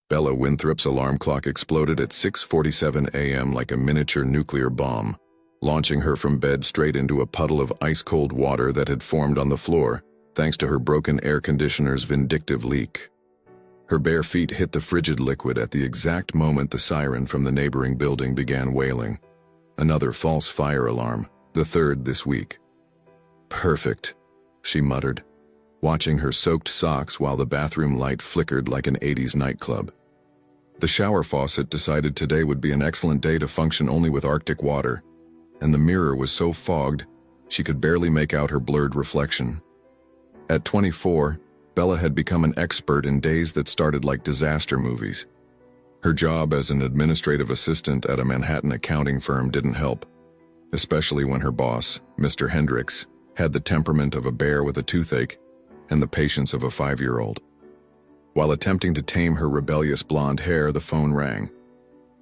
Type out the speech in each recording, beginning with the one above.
Bella Winthrop's alarm clock exploded at 6:47 a.m. like a miniature nuclear bomb, launching her from bed straight into a puddle of ice-cold water that had formed on the floor, thanks to her broken air conditioner's vindictive leak. Her bare feet hit the frigid liquid at the exact moment the siren from the neighboring building began wailing. Another false fire alarm, the third this week. "Perfect," she muttered, watching her soaked socks while the bathroom light flickered like an 80s nightclub. The shower faucet decided today would be an excellent day to function only with Arctic water, and the mirror was so fogged she could barely make out her blurred reflection. At 24, Bella had become an expert in days that started like disaster movies. Her job as an administrative assistant at a Manhattan accounting firm didn't help, especially when her boss, Mr. Hendricks, had the temperament of a bear with a toothache and the patience of a 5-year-old. While attempting to tame her rebellious blonde hair, the phone rang.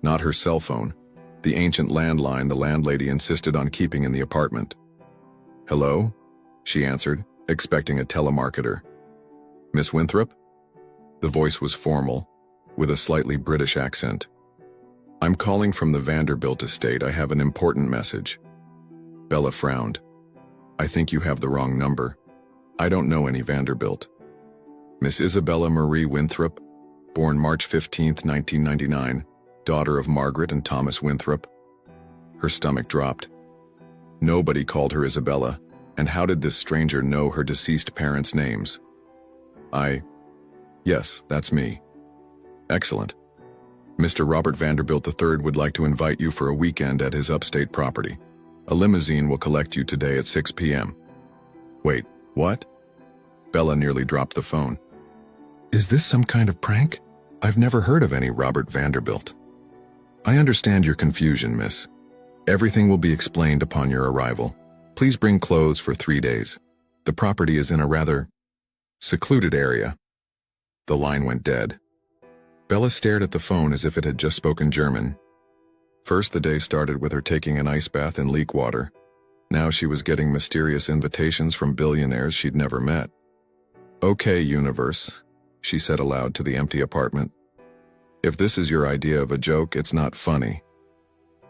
Not her cell phone, the ancient landline the landlady insisted on keeping in the apartment. "Hello?" she answered, expecting a telemarketer. "Miss Winthrop?" The voice was formal, with a slightly British accent. "I'm calling from the Vanderbilt estate. I have an important message." Bella frowned. "I think you have the wrong number. I don't know any Vanderbilt." "Miss Isabella Marie Winthrop, born March 15, 1999, daughter of Margaret and Thomas Winthrop." Her stomach dropped. Nobody called her Isabella, and how did this stranger know her deceased parents' names? Yes, that's me." "Excellent. Mr. Robert Vanderbilt III would like to invite you for a weekend at his upstate property. A limousine will collect you today at 6 p.m. "Wait, what?" Bella nearly dropped the phone. "Is this some kind of prank? I've never heard of any Robert Vanderbilt." "I understand your confusion, miss. Everything will be explained upon your arrival. Please bring clothes for 3 days. The property is in a rather secluded area." The line went dead. Bella stared at the phone as if it had just spoken German. First, the day started with her taking an ice bath in leak water. Now she was getting mysterious invitations from billionaires she'd never met. "Okay, universe," she said aloud to the empty apartment. "If this is your idea of a joke, it's not funny."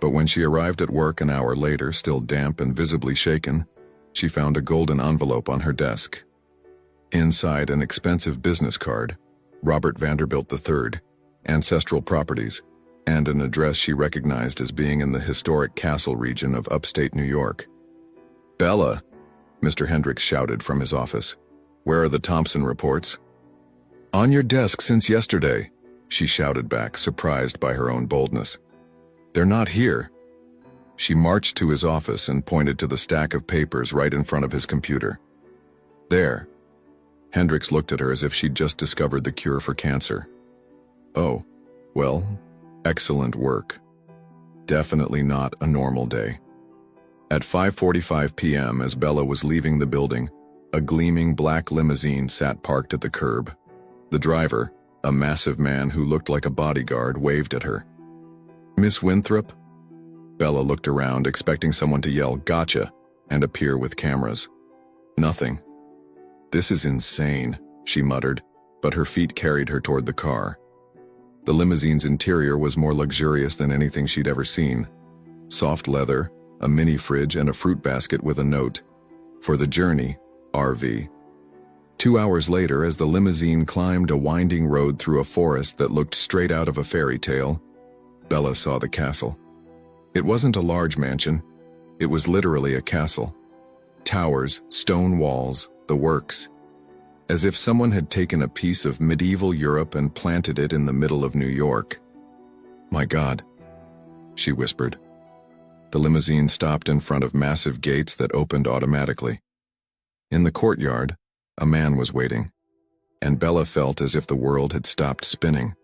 But when she arrived at work an hour later, still damp and visibly shaken, she found a golden envelope on her desk. Inside, an expensive business card, Robert Vanderbilt III, ancestral properties, and an address she recognized as being in the historic castle region of upstate New York. "Bella," Mr. Hendricks shouted from his office, "where are the Thompson reports?" "On your desk since yesterday," she shouted back, surprised by her own boldness. "They're not here." She marched to his office and pointed to the stack of papers right in front of his computer. "There." Hendricks looked at her as if she'd just discovered the cure for cancer. "Oh, well, excellent work. Definitely not a normal day." At 5:45 p.m., as Bella was leaving the building, a gleaming black limousine sat parked at the curb. The driver, a massive man who looked like a bodyguard, waved at her. "Miss Winthrop?" Bella looked around, expecting someone to yell, "Gotcha," and appear with cameras. Nothing. "This is insane," she muttered, but her feet carried her toward the car. The limousine's interior was more luxurious than anything she'd ever seen. Soft leather, a mini fridge, and a fruit basket with a note. "For the journey, RV." 2 hours later, as the limousine climbed a winding road through a forest that looked straight out of a fairy tale, Bella saw the castle. It wasn't a large mansion. It was literally a castle. Towers, stone walls, the works. As if someone had taken a piece of medieval Europe and planted it in the middle of New York. "My God," she whispered. The limousine stopped in front of massive gates that opened automatically. In the courtyard, a man was waiting, and Bella felt as if the world had stopped spinning.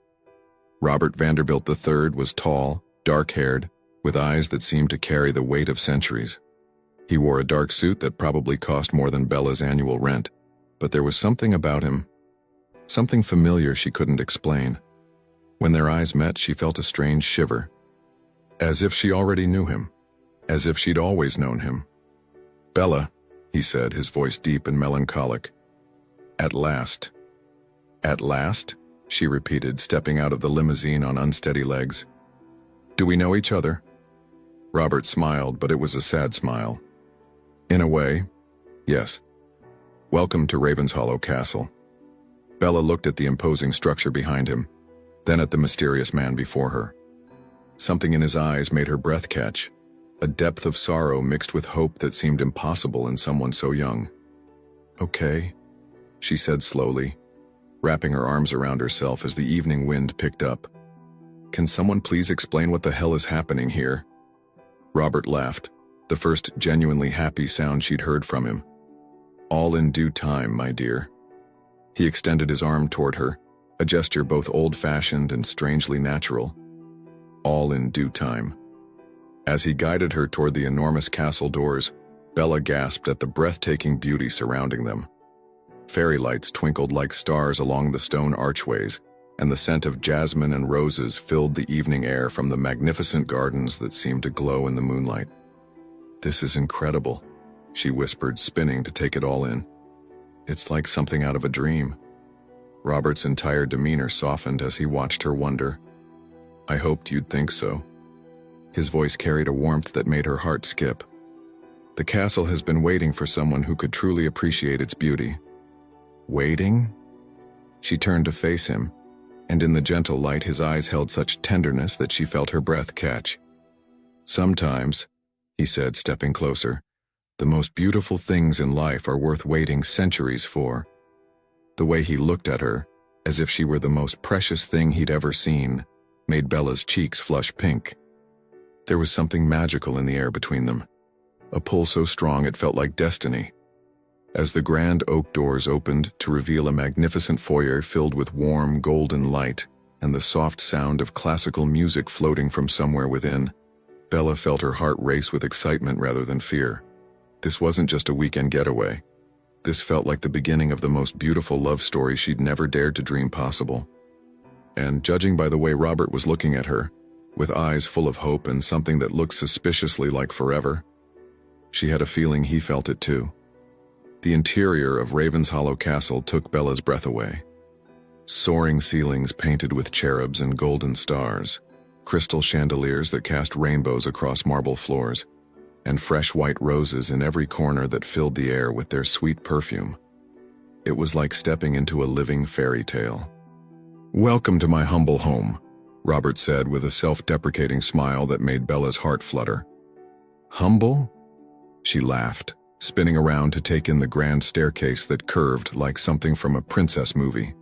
Robert Vanderbilt III was tall, dark-haired, with eyes that seemed to carry the weight of centuries. He wore a dark suit that probably cost more than Bella's annual rent, but there was something about him, something familiar she couldn't explain. When their eyes met, she felt a strange shiver. As if she already knew him, as if she'd always known him. "Bella," he said, his voice deep and melancholic. "At last." "At last?" she repeated, stepping out of the limousine on unsteady legs. Do we know each other? Robert smiled, but it was a sad smile. In a way, yes. Welcome to Ravenshollow Castle. Bella looked at the imposing structure behind him, then at the mysterious man before her. Something in his eyes made her breath catch, a depth of sorrow mixed with hope that seemed impossible in someone so young. Okay, she said slowly, wrapping her arms around herself as the evening wind picked up. Can someone please explain what the hell is happening here? Robert laughed, the first genuinely happy sound she'd heard from him. All in due time, my dear. He extended his arm toward her, a gesture both old-fashioned and strangely natural. All in due time. As he guided her toward the enormous castle doors, Bella gasped at the breathtaking beauty surrounding them. Fairy lights twinkled like stars along the stone archways, and the scent of jasmine and roses filled the evening air from the magnificent gardens that seemed to glow in the moonlight. This is incredible, she whispered, spinning to take it all in. It's like something out of a dream. Robert's entire demeanor softened as he watched her wonder. I hoped you'd think so. His voice carried a warmth that made her heart skip. The castle has been waiting for someone who could truly appreciate its beauty. Waiting? She turned to face him, and in the gentle light his eyes held such tenderness that she felt her breath catch. Sometimes, he said, stepping closer, the most beautiful things in life are worth waiting centuries for. The way he looked at her, as if she were the most precious thing he'd ever seen, made Bella's cheeks flush pink. There was something magical in the air between them, a pull so strong it felt like destiny. As the grand oak doors opened to reveal a magnificent foyer filled with warm, golden light and the soft sound of classical music floating from somewhere within, Bella felt her heart race with excitement rather than fear. This wasn't just a weekend getaway. This felt like the beginning of the most beautiful love story she'd never dared to dream possible. And judging by the way Robert was looking at her, with eyes full of hope and something that looked suspiciously like forever, she had a feeling he felt it too. The interior of Ravenshollow Castle took Bella's breath away. Soaring ceilings painted with cherubs and golden stars, crystal chandeliers that cast rainbows across marble floors, and fresh white roses in every corner that filled the air with their sweet perfume. It was like stepping into a living fairy tale. Welcome to my humble home, Robert said with a self-deprecating smile that made Bella's heart flutter. Humble? She laughed, spinning around to take in the grand staircase that curved like something from a princess movie.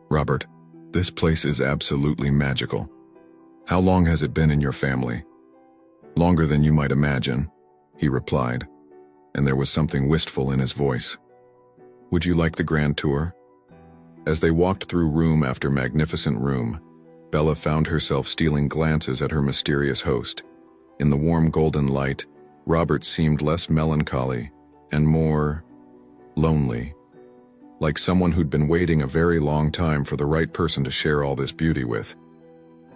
Robert, this place is absolutely magical. How long has it been in your family? Longer than you might imagine, he replied, and there was something wistful in his voice. Would you like the grand tour? As they walked through room after magnificent room, Bella found herself stealing glances at her mysterious host. In the warm golden light, Robert seemed less melancholy and more lonely, like someone who'd been waiting a very long time for the right person to share all this beauty with.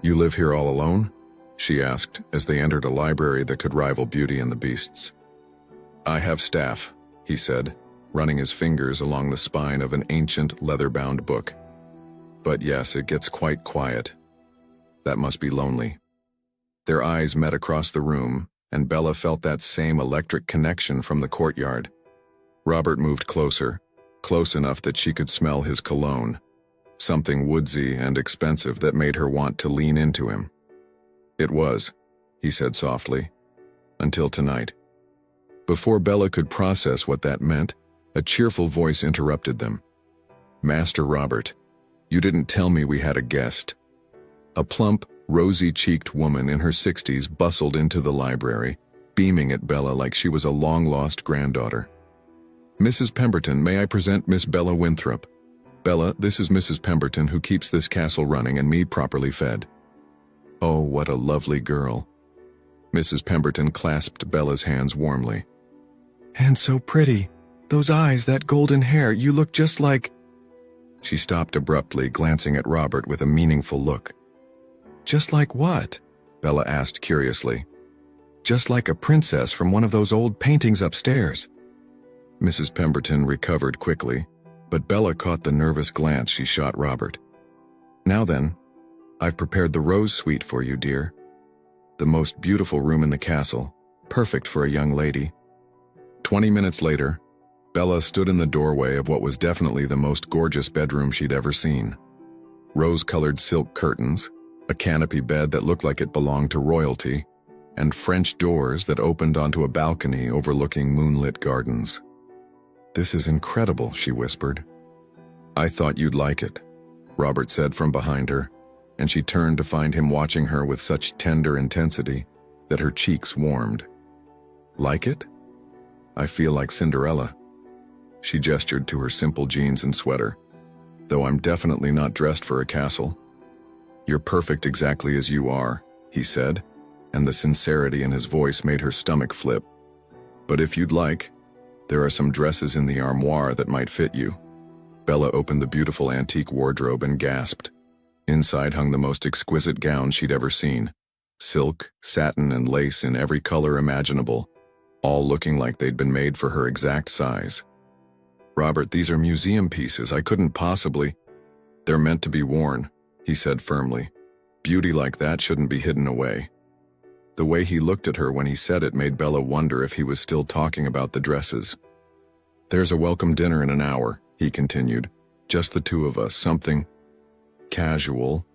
You live here all alone? She asked as they entered a library that could rival Beauty and the Beasts. I have staff, he said, running his fingers along the spine of an ancient leather-bound book. But yes, it gets quite quiet. That must be lonely. Their eyes met across the room, and Bella felt that same electric connection from the courtyard. Robert moved closer, close enough that she could smell his cologne, something woodsy and expensive that made her want to lean into him. It was, he said softly, until tonight. Before Bella could process what that meant, a cheerful voice interrupted them. Master Robert, you didn't tell me we had a guest. A plump, rosy-cheeked woman in her 60s bustled into the library, beaming at Bella like she was a long-lost granddaughter. Mrs. Pemberton, may I present Miss Bella Winthrop? Bella, this is Mrs. Pemberton who keeps this castle running and me properly fed. Oh, what a lovely girl. Mrs. Pemberton clasped Bella's hands warmly. And so pretty. Those eyes, that golden hair, you look just like... She stopped abruptly, glancing at Robert with a meaningful look. Just like what? Bella asked curiously. Just like a princess from one of those old paintings upstairs. Mrs. Pemberton recovered quickly, but Bella caught the nervous glance she shot Robert. Now then, I've prepared the Rose Suite for you, dear. The most beautiful room in the castle, perfect for a young lady. 20 minutes later, Bella stood in the doorway of what was definitely the most gorgeous bedroom she'd ever seen. Rose-colored silk curtains, a canopy bed that looked like it belonged to royalty, and French doors that opened onto a balcony overlooking moonlit gardens. "This is incredible," she whispered. "I thought you'd like it," Robert said from behind her, and she turned to find him watching her with such tender intensity that her cheeks warmed. "Like it? I feel like Cinderella." She gestured to her simple jeans and sweater. "Though I'm definitely not dressed for a castle." "You're perfect exactly as you are," he said, and the sincerity in his voice made her stomach flip. "But if you'd like, there are some dresses in the armoire that might fit you." Bella opened the beautiful antique wardrobe and gasped. Inside hung the most exquisite gown she'd ever seen. Silk, satin, and lace in every color imaginable, all looking like they'd been made for her exact size. "Robert, these are museum pieces. I couldn't possibly—" "They're meant to be worn," he said firmly. "Beauty like that shouldn't be hidden away." The way he looked at her when he said it made Bella wonder if he was still talking about the dresses. "There's a welcome dinner in an hour," he continued. "Just the two of us, something casual."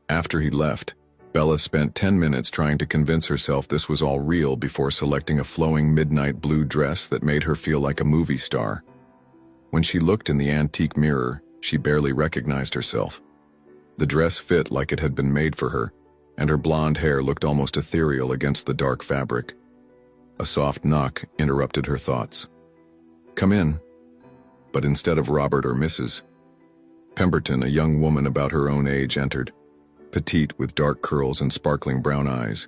After he left, Bella spent 10 minutes trying to convince herself this was all real before selecting a flowing midnight blue dress that made her feel like a movie star. When she looked in the antique mirror, she barely recognized herself. The dress fit like it had been made for her, and her blonde hair looked almost ethereal against the dark fabric. A soft knock interrupted her thoughts. "Come in." But instead of Robert or Mrs. Pemberton, a young woman about her own age entered, petite with dark curls and sparkling brown eyes.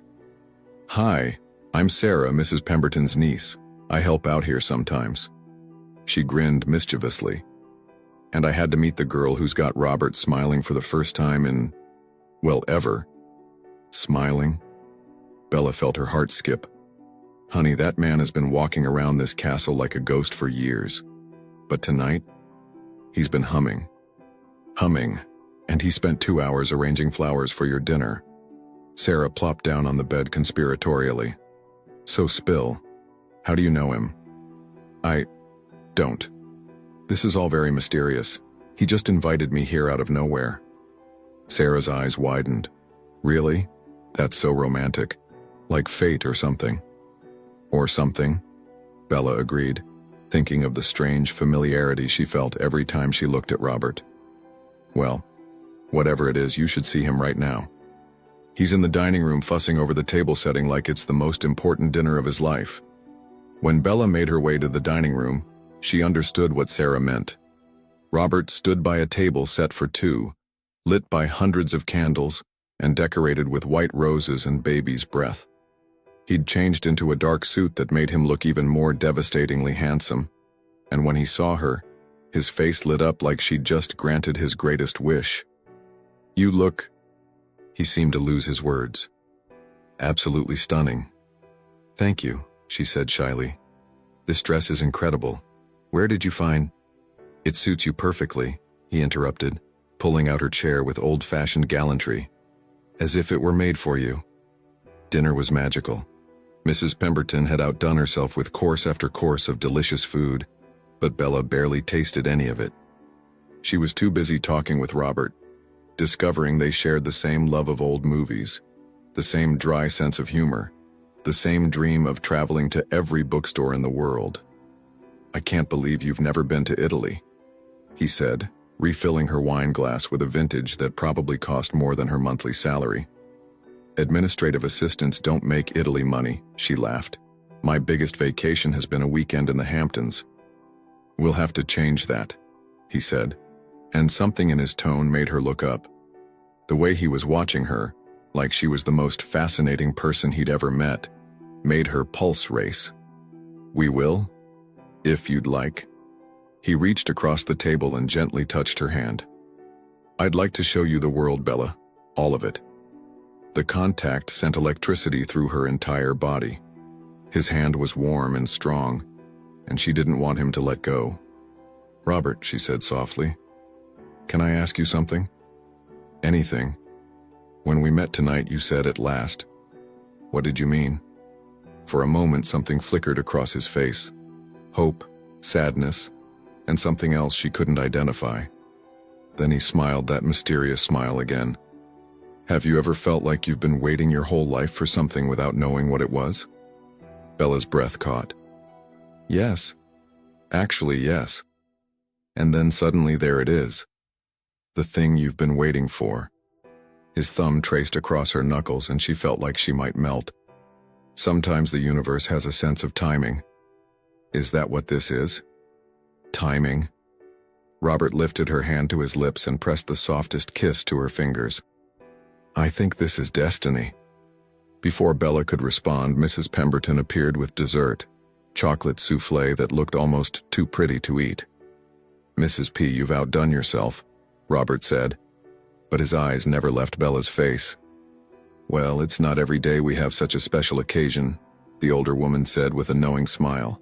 "Hi, I'm Sarah, Mrs. Pemberton's niece. I help out here sometimes." She grinned mischievously. "And I had to meet the girl who's got Robert smiling for the first time in, well, ever." Smiling? Bella felt her heart skip. "Honey, that man has been walking around this castle like a ghost for years. But tonight, he's been humming. Humming, and he spent 2 hours arranging flowers for your dinner." Sarah plopped down on the bed conspiratorially. "So spill. How do you know him?" "I don't. This is all very mysterious. He just invited me here out of nowhere." Sarah's eyes widened. "Really? That's so romantic. Like fate or something." "Or something," Bella agreed, thinking of the strange familiarity she felt every time she looked at Robert. "Well, whatever it is, you should see him right now. He's in the dining room fussing over the table setting like it's the most important dinner of his life." When Bella made her way to the dining room, she understood what Sarah meant. Robert stood by a table set for two, lit by hundreds of candles and decorated with white roses and baby's breath. He'd changed into a dark suit that made him look even more devastatingly handsome, and when he saw her, his face lit up like she'd just granted his greatest wish. "You look—" He seemed to lose his words. "Absolutely stunning." "Thank you," she said shyly. "This dress is incredible. Where did you find—" "It suits you perfectly," he interrupted, pulling out her chair with old-fashioned gallantry. "As if it were made for you." Dinner was magical. Mrs. Pemberton had outdone herself with course after course of delicious food, but Bella barely tasted any of it. She was too busy talking with Robert, discovering they shared the same love of old movies, the same dry sense of humor, the same dream of traveling to every bookstore in the world. "I can't believe you've never been to Italy," he said, refilling her wine glass with a vintage that probably cost more than her monthly salary. "Administrative assistants don't make Italy money," she laughed. "My biggest vacation has been a weekend in the Hamptons." "We'll have to change that," he said, and something in his tone made her look up. The way he was watching her, like she was the most fascinating person he'd ever met, made her pulse race. "We will, if you'd like." He reached across the table and gently touched her hand. "I'd like to show you the world, Bella, all of it." The contact sent electricity through her entire body. His hand was warm and strong, and she didn't want him to let go. "Robert," she said softly, "can I ask you something?" Anything. When we met tonight, you said at last. What did you mean? For a moment, something flickered across his face. Hope, sadness, and something else she couldn't identify. Then he smiled that mysterious smile again. Have you ever felt like you've been waiting your whole life for something without knowing what it was? Bella's breath caught. Yes. Actually, yes. And then suddenly there it is. The thing you've been waiting for. His thumb traced across her knuckles and she felt like she might melt. Sometimes the universe has a sense of timing. Is that what this is? Timing. Robert lifted her hand to his lips and pressed the softest kiss to her fingers. I think this is destiny. Before Bella could respond, Mrs. Pemberton appeared with dessert, chocolate souffle that looked almost too pretty to eat. Mrs. P, you've outdone yourself, Robert said, but his eyes never left Bella's face. Well, it's not every day we have such a special occasion, the older woman said with a knowing smile.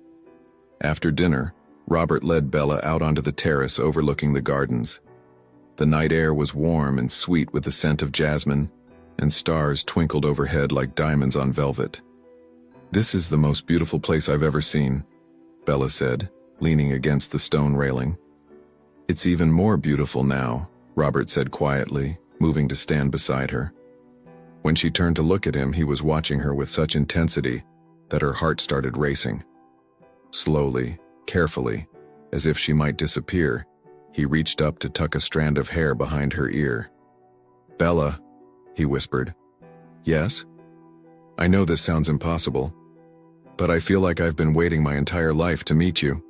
After dinner, Robert led Bella out onto the terrace overlooking the gardens. The night air was warm and sweet with the scent of jasmine, and stars twinkled overhead like diamonds on velvet. This is the most beautiful place I've ever seen, Bella said, leaning against the stone railing. It's even more beautiful now, Robert said quietly, moving to stand beside her. When she turned to look at him, he was watching her with such intensity that her heart started racing. Slowly, carefully, as if she might disappear, he reached up to tuck a strand of hair behind her ear. Bella, he whispered. Yes? I know this sounds impossible, but I feel like I've been waiting my entire life to meet you.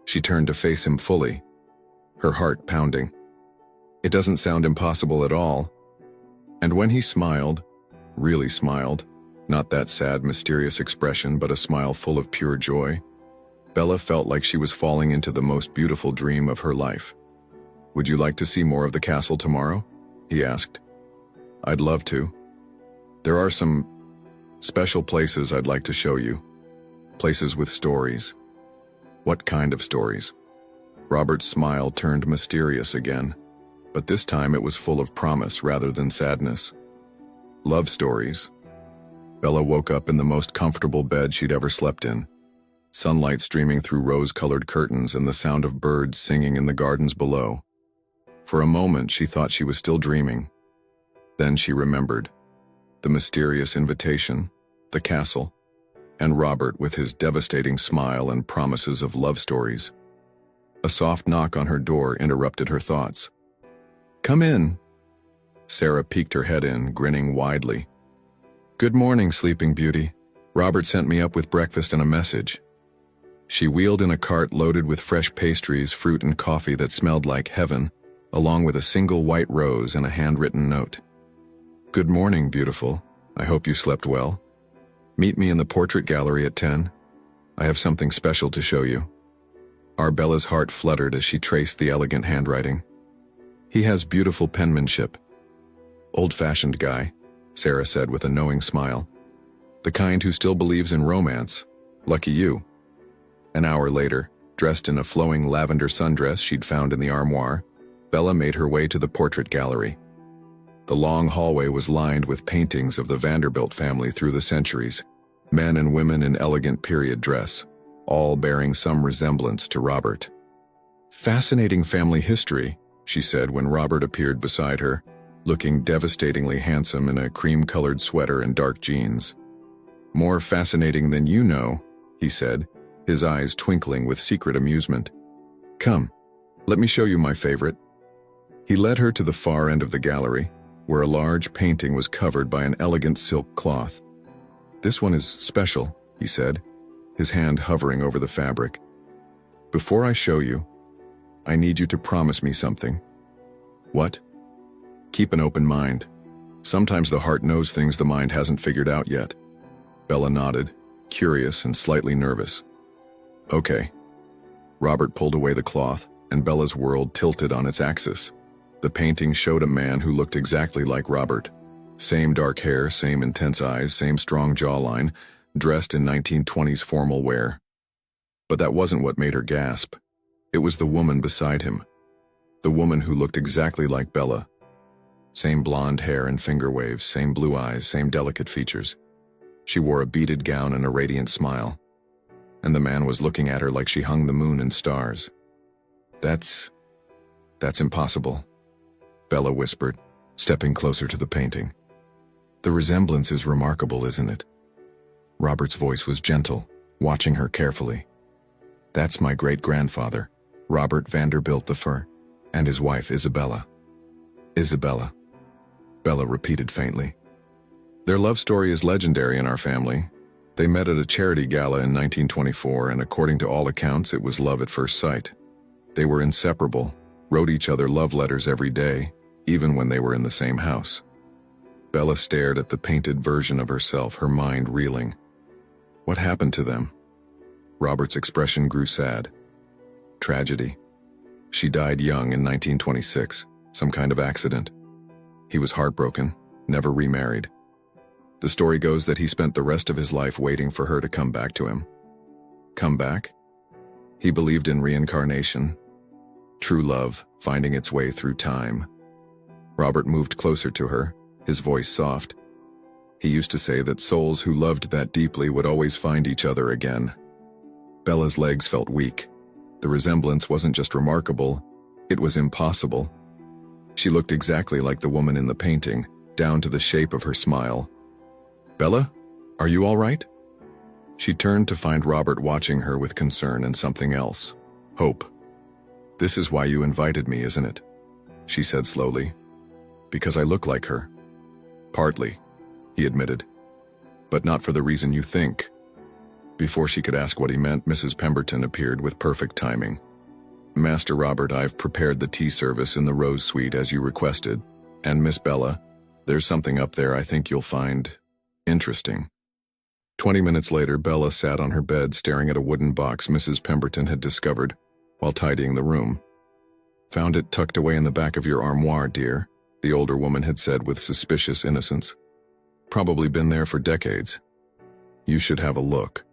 She turned to face him fully, her heart pounding. It doesn't sound impossible at all. And when he smiled, really smiled, not that sad, mysterious expression, but a smile full of pure joy, Bella felt like she was falling into the most beautiful dream of her life. Would you like to see more of the castle tomorrow? He asked. I'd love to. There are some special places I'd like to show you. Places with stories. What kind of stories? Robert's smile turned mysterious again, but this time it was full of promise rather than sadness. Love stories. Bella woke up in the most comfortable bed she'd ever slept in. Sunlight streaming through rose-colored curtains and the sound of birds singing in the gardens below. For a moment, she thought she was still dreaming. Then she remembered. The mysterious invitation, the castle, and Robert with his devastating smile and promises of love stories. A soft knock on her door interrupted her thoughts. Come in. Sarah peeked her head in, grinning widely. Good morning, Sleeping Beauty. Robert sent me up with breakfast and a message. She wheeled in a cart loaded with fresh pastries, fruit, and coffee that smelled like heaven, along with a single white rose and a handwritten note. Good morning, beautiful. I hope you slept well. Meet me in the portrait gallery at 10. I have something special to show you. Arbella's heart fluttered as she traced the elegant handwriting. He has beautiful penmanship. Old-fashioned guy, Sarah said with a knowing smile. The kind who still believes in romance. Lucky you. An hour later, dressed in a flowing lavender sundress she'd found in the armoire, Bella made her way to the portrait gallery. The long hallway was lined with paintings of the Vanderbilt family through the centuries, men and women in elegant period dress, all bearing some resemblance to Robert. Fascinating family history, she said when Robert appeared beside her, looking devastatingly handsome in a cream-colored sweater and dark jeans. More fascinating than you know, he said, his eyes twinkling with secret amusement. Come, let me show you my favorite. He led her to the far end of the gallery, where a large painting was covered by an elegant silk cloth. This one is special, he said, his hand hovering over the fabric. Before I show you, I need you to promise me something. What? Keep an open mind. Sometimes the heart knows things the mind hasn't figured out yet. Bella nodded, curious and slightly nervous. Okay. Robert pulled away the cloth, and Bella's world tilted on its axis. The painting showed a man who looked exactly like Robert. Same dark hair, same intense eyes, same strong jawline, dressed in 1920s formal wear. But that wasn't what made her gasp. It was the woman beside him. The woman who looked exactly like Bella. Same blonde hair and finger waves, same blue eyes, same delicate features. She wore a beaded gown and a radiant smile. And the man was looking at her like she hung the moon and stars. That's impossible, Bella whispered, stepping closer to the painting. The resemblance is remarkable, isn't it? Robert's voice was gentle, watching her carefully. That's my great-grandfather, Robert Vanderbilt I, and his wife Isabella. Isabella, Bella repeated faintly. Their love story is legendary in our family. They met at a charity gala in 1924, and according to all accounts, it was love at first sight. They were inseparable, wrote each other love letters every day, even when they were in the same house. Bella stared at the painted version of herself, her mind reeling. What happened to them? Robert's expression grew sad. Tragedy. She died young in 1926, some kind of accident. He was heartbroken, never remarried. The story goes that he spent the rest of his life waiting for her to come back to him. Come back? He believed in reincarnation, true love finding its way through time. Robert moved closer to her, his voice soft. He used to say that souls who loved that deeply would always find each other again. Bella's legs felt weak. The resemblance wasn't just remarkable, it was impossible. She looked exactly like the woman in the painting, down to the shape of her smile. Bella, are you all right? She turned to find Robert watching her with concern and something else. Hope. This is why you invited me, isn't it? She said slowly. Because I look like her. Partly, he admitted. But not for the reason you think. Before she could ask what he meant, Mrs. Pemberton appeared with perfect timing. Master Robert, I've prepared the tea service in the Rose Suite as you requested. And Miss Bella, there's something up there I think you'll find interesting. 20 minutes later, Bella sat on her bed staring at a wooden box Mrs. Pemberton had discovered while tidying the room. Found it tucked away in the back of your armoire, dear, the older woman had said with suspicious innocence. Probably been there for decades. You should have a look.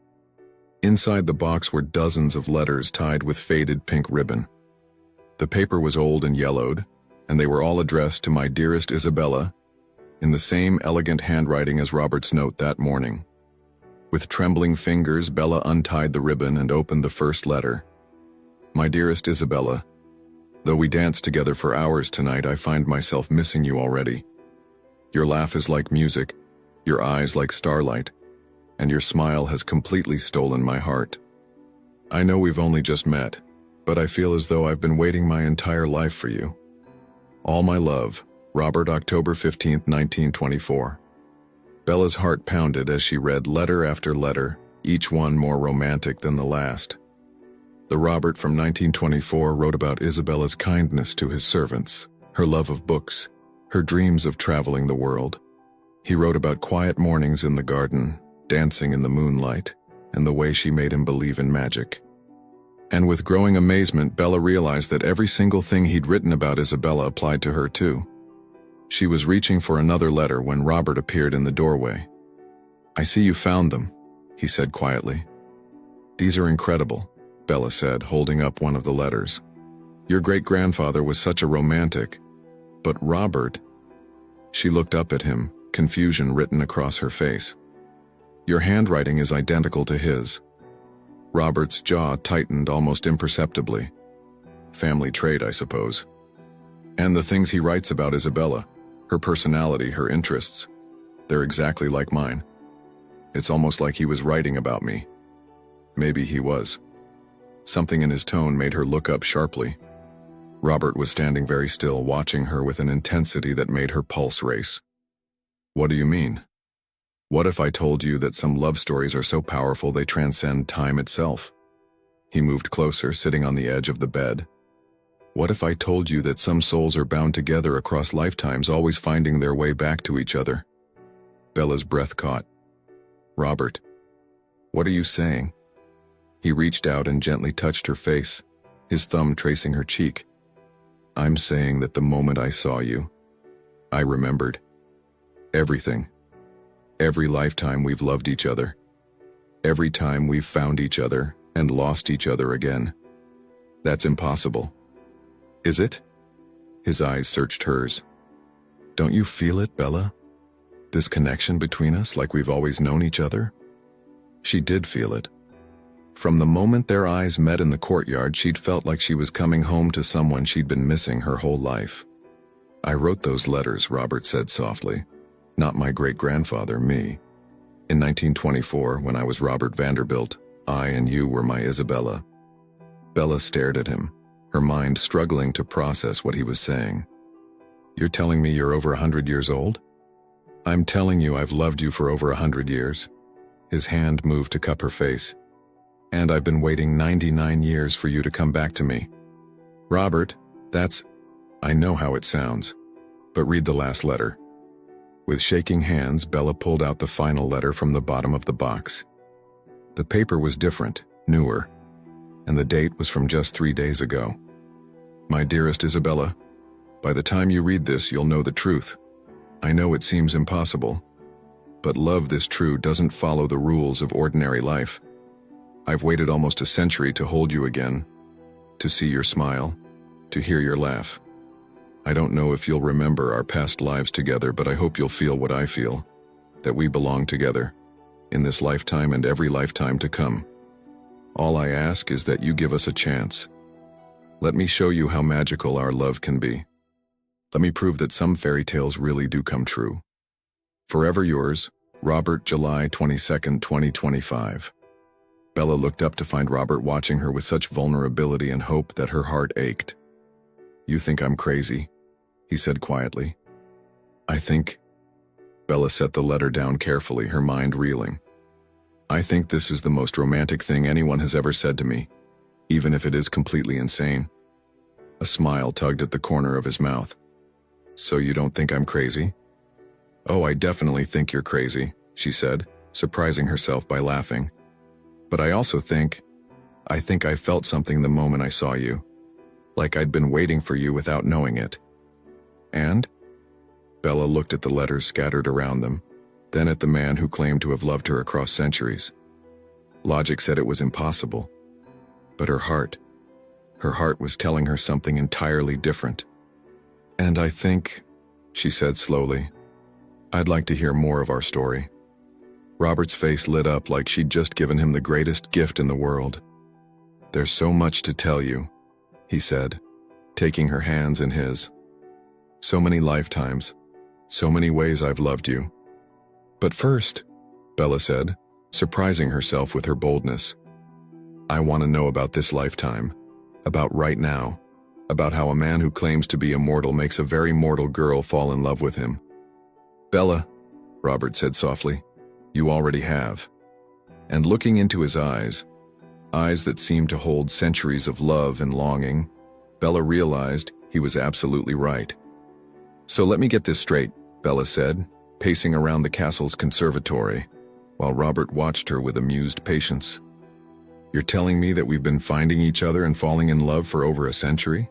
Inside the box were dozens of letters tied with faded pink ribbon. The paper was old and yellowed, and they were all addressed to my dearest Isabella, in the same elegant handwriting as Robert's note that morning. With trembling fingers, Bella untied the ribbon and opened the first letter. My dearest Isabella, though we danced together for hours tonight, I find myself missing you already. Your laugh is like music, your eyes like starlight, and your smile has completely stolen my heart. I know we've only just met, but I feel as though I've been waiting my entire life for you. All my love, Robert, October 15, 1924. Bella's heart pounded as she read letter after letter, each one more romantic than the last. The Robert from 1924 wrote about Isabella's kindness to his servants, her love of books, her dreams of traveling the world. He wrote about quiet mornings in the garden, dancing in the moonlight, and the way she made him believe in magic. And with growing amazement, Bella realized that every single thing he'd written about Isabella applied to her too. She was reaching for another letter when Robert appeared in the doorway. I see you found them, he said quietly. These are incredible, Bella said, holding up one of the letters. Your great-grandfather was such a romantic. But Robert... She looked up at him, confusion written across her face. Your handwriting is identical to his. Robert's jaw tightened almost imperceptibly. Family trait, I suppose. And the things he writes about Isabella, her personality, her interests, they're exactly like mine. It's almost like he was writing about me. Maybe he was. Something in his tone made her look up sharply. Robert was standing very still, watching her with an intensity that made her pulse race. What do you mean? What if I told you that some love stories are so powerful they transcend time itself? He moved closer, sitting on the edge of the bed. What if I told you that some souls are bound together across lifetimes, always finding their way back to each other? Bella's breath caught. Robert, what are you saying? He reached out and gently touched her face, his thumb tracing her cheek. I'm saying that the moment I saw you, I remembered. Everything. Every lifetime we've loved each other. Every time we've found each other and lost each other again. That's impossible. Is it? His eyes searched hers. Don't you feel it, Bella? This connection between us, like we've always known each other? She did feel it. From the moment their eyes met in the courtyard, she'd felt like she was coming home to someone she'd been missing her whole life. I wrote those letters, Robert said softly. Not my great-grandfather, me. In 1924, when I was Robert Vanderbilt, I and you were my Isabella. Bella stared at him, her mind struggling to process what he was saying. You're telling me you're over 100 years old? I'm telling you I've loved you for over 100 years. His hand moved to cup her face. And I've been waiting 99 years for you to come back to me. Robert, I know how it sounds, but read the last letter. With shaking hands, Bella pulled out the final letter from the bottom of the box. The paper was different, newer, and the date was from just 3 days ago. My dearest Isabella, by the time you read this, you'll know the truth. I know it seems impossible, but love this true doesn't follow the rules of ordinary life. I've waited almost a century to hold you again, to see your smile, to hear your laugh. I don't know if you'll remember our past lives together, but I hope you'll feel what I feel, that we belong together, in this lifetime and every lifetime to come. All I ask is that you give us a chance. Let me show you how magical our love can be. Let me prove that some fairy tales really do come true. Forever yours, Robert, July 22nd, 2025. Bella looked up to find Robert watching her with such vulnerability and hope that her heart ached. You think I'm crazy? He said quietly. I think... Bella set the letter down carefully, her mind reeling. I think this is the most romantic thing anyone has ever said to me, even if it is completely insane. A smile tugged at the corner of his mouth. So you don't think I'm crazy? Oh, I definitely think you're crazy, she said, surprising herself by laughing. But I also think I felt something the moment I saw you. Like I'd been waiting for you without knowing it. And? Bella looked at the letters scattered around them, then at the man who claimed to have loved her across centuries. Logic said it was impossible. But her heart was telling her something entirely different. And I think, she said slowly, I'd like to hear more of our story. Robert's face lit up like she'd just given him the greatest gift in the world. There's so much to tell you, he said, taking her hands in his. So many lifetimes, so many ways I've loved you. But first, Bella said, surprising herself with her boldness, I want to know about this lifetime, about right now, about how a man who claims to be immortal makes a very mortal girl fall in love with him. Bella, Robert said softly, you already have. And looking into his eyes that seemed to hold centuries of love and longing, Bella realized he was absolutely right. So let me get this straight, Bella said, pacing around the castle's conservatory, while Robert watched her with amused patience. You're telling me that we've been finding each other and falling in love for over a century?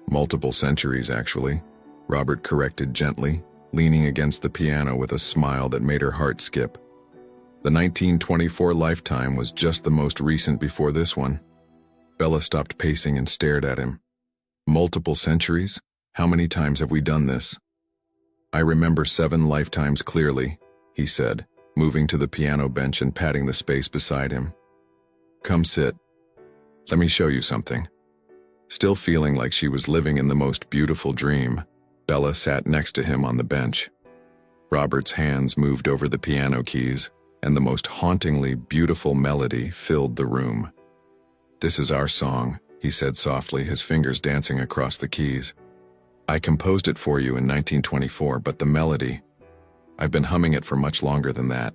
Multiple centuries, actually, Robert corrected gently, leaning against the piano with a smile that made her heart skip. The 1924 lifetime was just the most recent before this one. Bella stopped pacing and stared at him. Multiple centuries? How many times have we done this? I remember 7 lifetimes clearly, he said, moving to the piano bench and patting the space beside him. Come sit. Let me show you something. Still feeling like she was living in the most beautiful dream, Bella sat next to him on the bench. Robert's hands moved over the piano keys, and the most hauntingly beautiful melody filled the room. This is our song, he said softly, his fingers dancing across the keys. I composed it for you in 1924, but the melody, I've been humming it for much longer than that.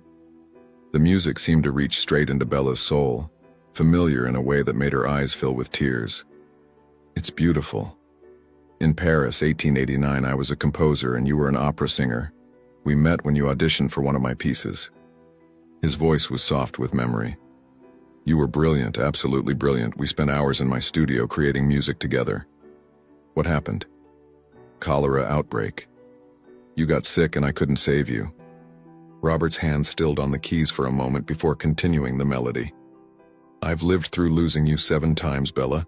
The music seemed to reach straight into Bella's soul, familiar in a way that made her eyes fill with tears. It's beautiful. In Paris, 1889, I was a composer and you were an opera singer. We met when you auditioned for one of my pieces. His voice was soft with memory. You were brilliant, absolutely brilliant. We spent hours in my studio creating music together. What happened? Cholera outbreak. You got sick and I couldn't save you. Robert's hand stilled on the keys for a moment before continuing the melody. I've lived through losing you 7 times, Bella,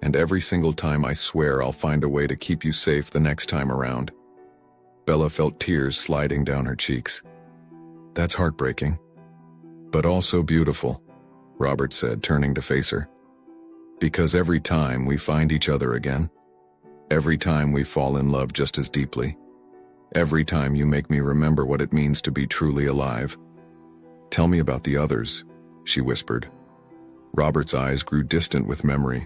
and every single time I swear I'll find a way to keep you safe the next time around. Bella felt tears sliding down her cheeks. That's heartbreaking. But also beautiful, Robert said, turning to face her. Because every time we find each other again, every time we fall in love just as deeply, every time you make me remember what it means to be truly alive. Tell me about the others, she whispered. Robert's eyes grew distant with memory.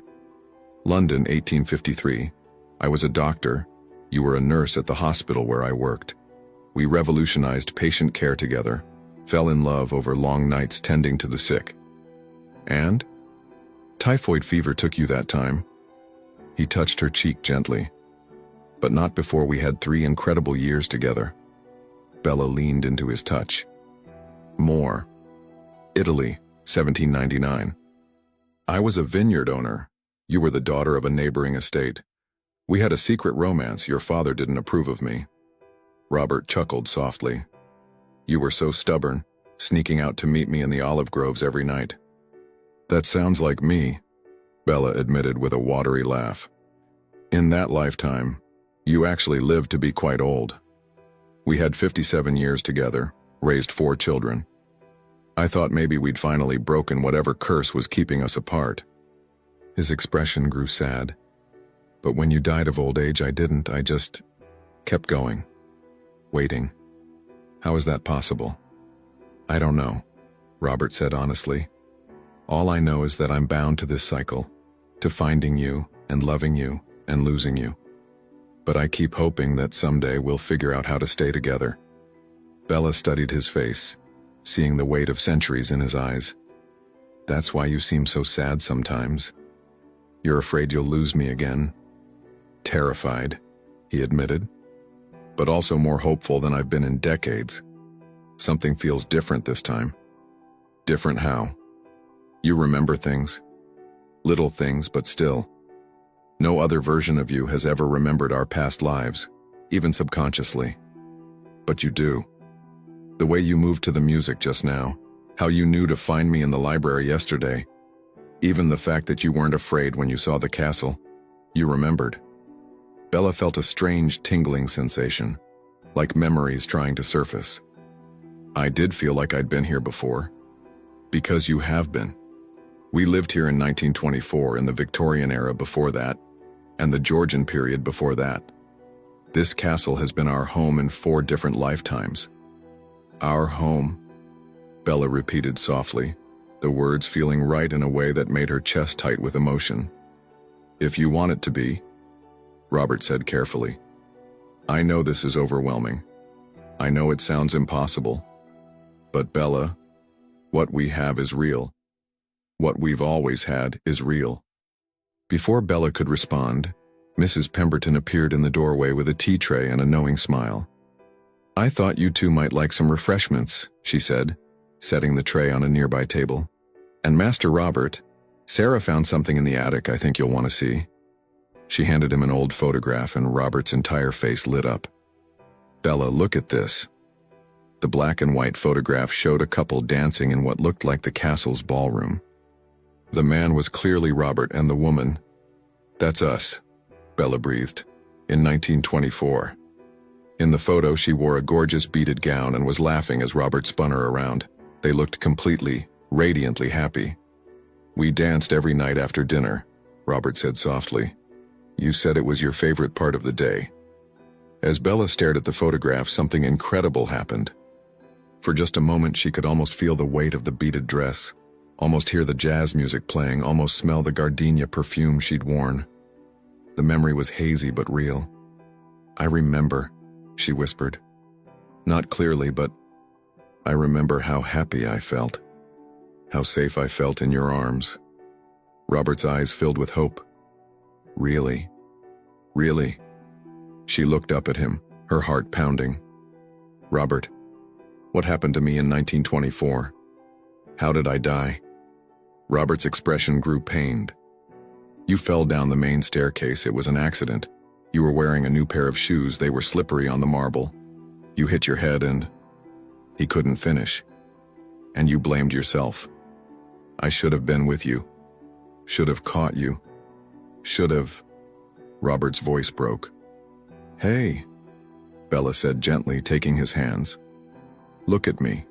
London, 1853. I was a doctor. You were a nurse at the hospital where I worked. We revolutionized patient care together, fell in love over long nights tending to the sick. And? Typhoid fever took you that time. He touched her cheek gently. But not before we had 3 incredible years together. Bella leaned into his touch. More. Italy, 1799. I was a vineyard owner. You were the daughter of a neighboring estate. We had a secret romance. Your father didn't approve of me. Robert chuckled softly. You were so stubborn, sneaking out to meet me in the olive groves every night. That sounds like me, Bella admitted with a watery laugh. In that lifetime, you actually lived to be quite old. We had 57 years together, raised 4 children. I thought maybe we'd finally broken whatever curse was keeping us apart. His expression grew sad. But when you died of old age, I didn't. I just kept going, waiting. How is that possible? I don't know, Robert said honestly. All I know is that I'm bound to this cycle, to finding you and loving you and losing you. But I keep hoping that someday we'll figure out how to stay together. Bella studied his face, seeing the weight of centuries in his eyes. That's why you seem so sad sometimes. You're afraid you'll lose me again. Terrified, he admitted, but also more hopeful than I've been in decades. Something feels different this time. Different how? You remember things. Little things, but still. No other version of you has ever remembered our past lives, even subconsciously. But you do. The way you moved to the music just now, how you knew to find me in the library yesterday, even the fact that you weren't afraid when you saw the castle, you remembered. Bella felt a strange tingling sensation, like memories trying to surface. I did feel like I'd been here before. Because you have been. We lived here in 1924, in the Victorian era before that, and the Georgian period before that. This castle has been our home in 4 different lifetimes. Our home, Bella repeated softly, the words feeling right in a way that made her chest tight with emotion. If you want it to be, Robert said carefully. I know this is overwhelming. I know it sounds impossible. But Bella, what we have is real. What we've always had is real. Before Bella could respond, Mrs. Pemberton appeared in the doorway with a tea tray and a knowing smile. I thought you two might like some refreshments, she said, setting the tray on a nearby table. And Master Robert, Sarah found something in the attic I think you'll want to see. She handed him an old photograph and Robert's entire face lit up. Bella, look at this. The black and white photograph showed a couple dancing in what looked like the castle's ballroom. The man was clearly Robert and the woman, that's us, Bella breathed, in 1924. In the photo, she wore a gorgeous beaded gown and was laughing as Robert spun her around. They looked completely, radiantly happy. We danced every night after dinner, Robert said softly. You said it was your favorite part of the day. As Bella stared at the photograph, something incredible happened. For just a moment, she could almost feel the weight of the beaded dress, almost hear the jazz music playing, almost smell the gardenia perfume she'd worn. The memory was hazy but real. I remember, she whispered. Not clearly, but I remember how happy I felt, how safe I felt in your arms. Robert's eyes filled with hope. Really? Really? She looked up at him, her heart pounding. Robert, what happened to me in 1924? How did I die? Robert's expression grew pained. You fell down the main staircase. It was an accident. You were wearing a new pair of shoes. They were slippery on the marble. You hit your head and... He couldn't finish. And you blamed yourself. I should have been with you. Should have caught you. Should have... Robert's voice broke. Hey. Bella said gently, taking his hands. Look at me.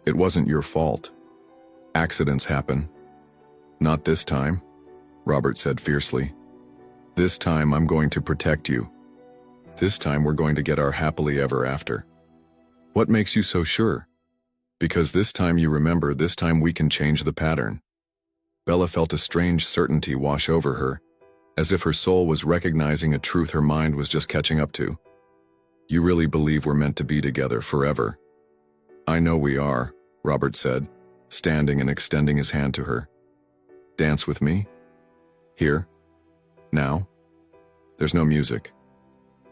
It wasn't your fault. Accidents happen. Not this time, Robert said fiercely. This time I'm going to protect you. This time we're going to get our happily ever after. What makes you so sure? Because this time you remember, this time we can change the pattern. Bella felt a strange certainty wash over her, as if her soul was recognizing a truth her mind was just catching up to. You really believe we're meant to be together forever? I know we are, Robert said, standing and extending his hand to her. Dance with me? Here? Now? There's no music.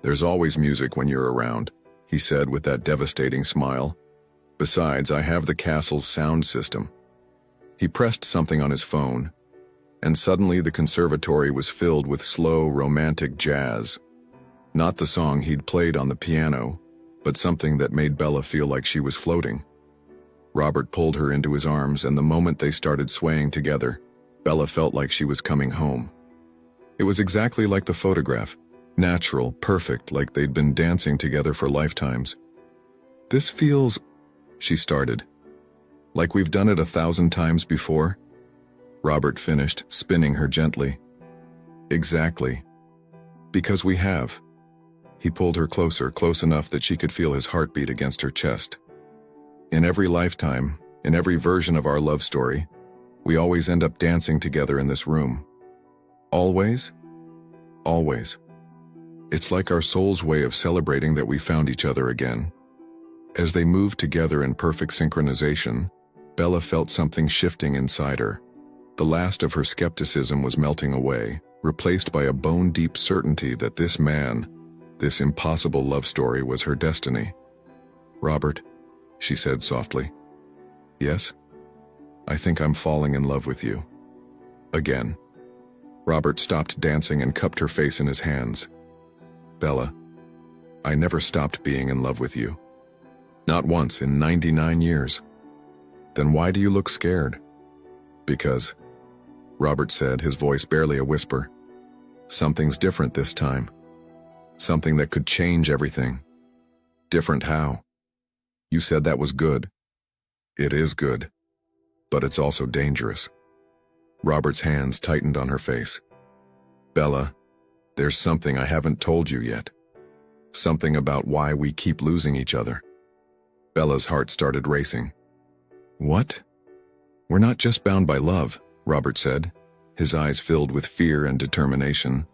There's always music when you're around, he said with that devastating smile. Besides, I have the castle's sound system. He pressed something on his phone, and suddenly the conservatory was filled with slow, romantic jazz. Not the song he'd played on the piano, but something that made Bella feel like she was floating. Robert pulled her into his arms, and the moment they started swaying together, Bella felt like she was coming home. It was exactly like the photograph, natural, perfect, like they'd been dancing together for lifetimes. This feels, she started, like we've done it 1,000 times before. Robert finished, spinning her gently. Exactly. Because we have. He pulled her closer, close enough that she could feel his heartbeat against her chest. In every lifetime, in every version of our love story, we always end up dancing together in this room. Always? Always. It's like our soul's way of celebrating that we found each other again. As they moved together in perfect synchronization, Bella felt something shifting inside her. The last of her skepticism was melting away, replaced by a bone-deep certainty that this man, this impossible love story, was her destiny. Robert, she said softly. Yes? I think I'm falling in love with you. Again. Robert stopped dancing and cupped her face in his hands. Bella, I never stopped being in love with you. Not once in 99 years. Then why do you look scared? Because, Robert said, his voice barely a whisper, something's different this time. Something that could change everything. Different how? You said that was good. It is good. But it's also dangerous. Robert's hands tightened on her face. Bella, there's something I haven't told you yet. Something about why we keep losing each other. Bella's heart started racing. What? We're not just bound by love, Robert said, his eyes filled with fear and determination.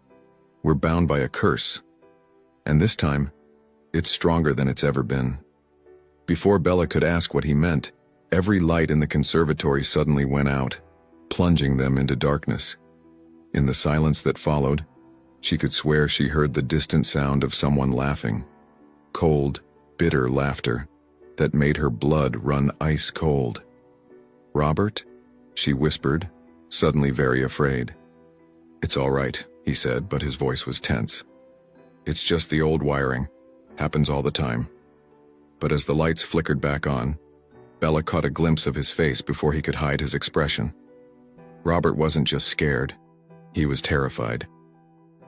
We're bound by a curse. And this time, it's stronger than it's ever been. Before Bella could ask what he meant, every light in the conservatory suddenly went out, plunging them into darkness. In the silence that followed, she could swear she heard the distant sound of someone laughing. Cold, bitter laughter that made her blood run ice cold. Robert? She whispered, suddenly very afraid. It's all right, he said, but his voice was tense. It's just the old wiring. Happens all the time. But as the lights flickered back on, Bella caught a glimpse of his face before he could hide his expression. Robert wasn't just scared. He was terrified.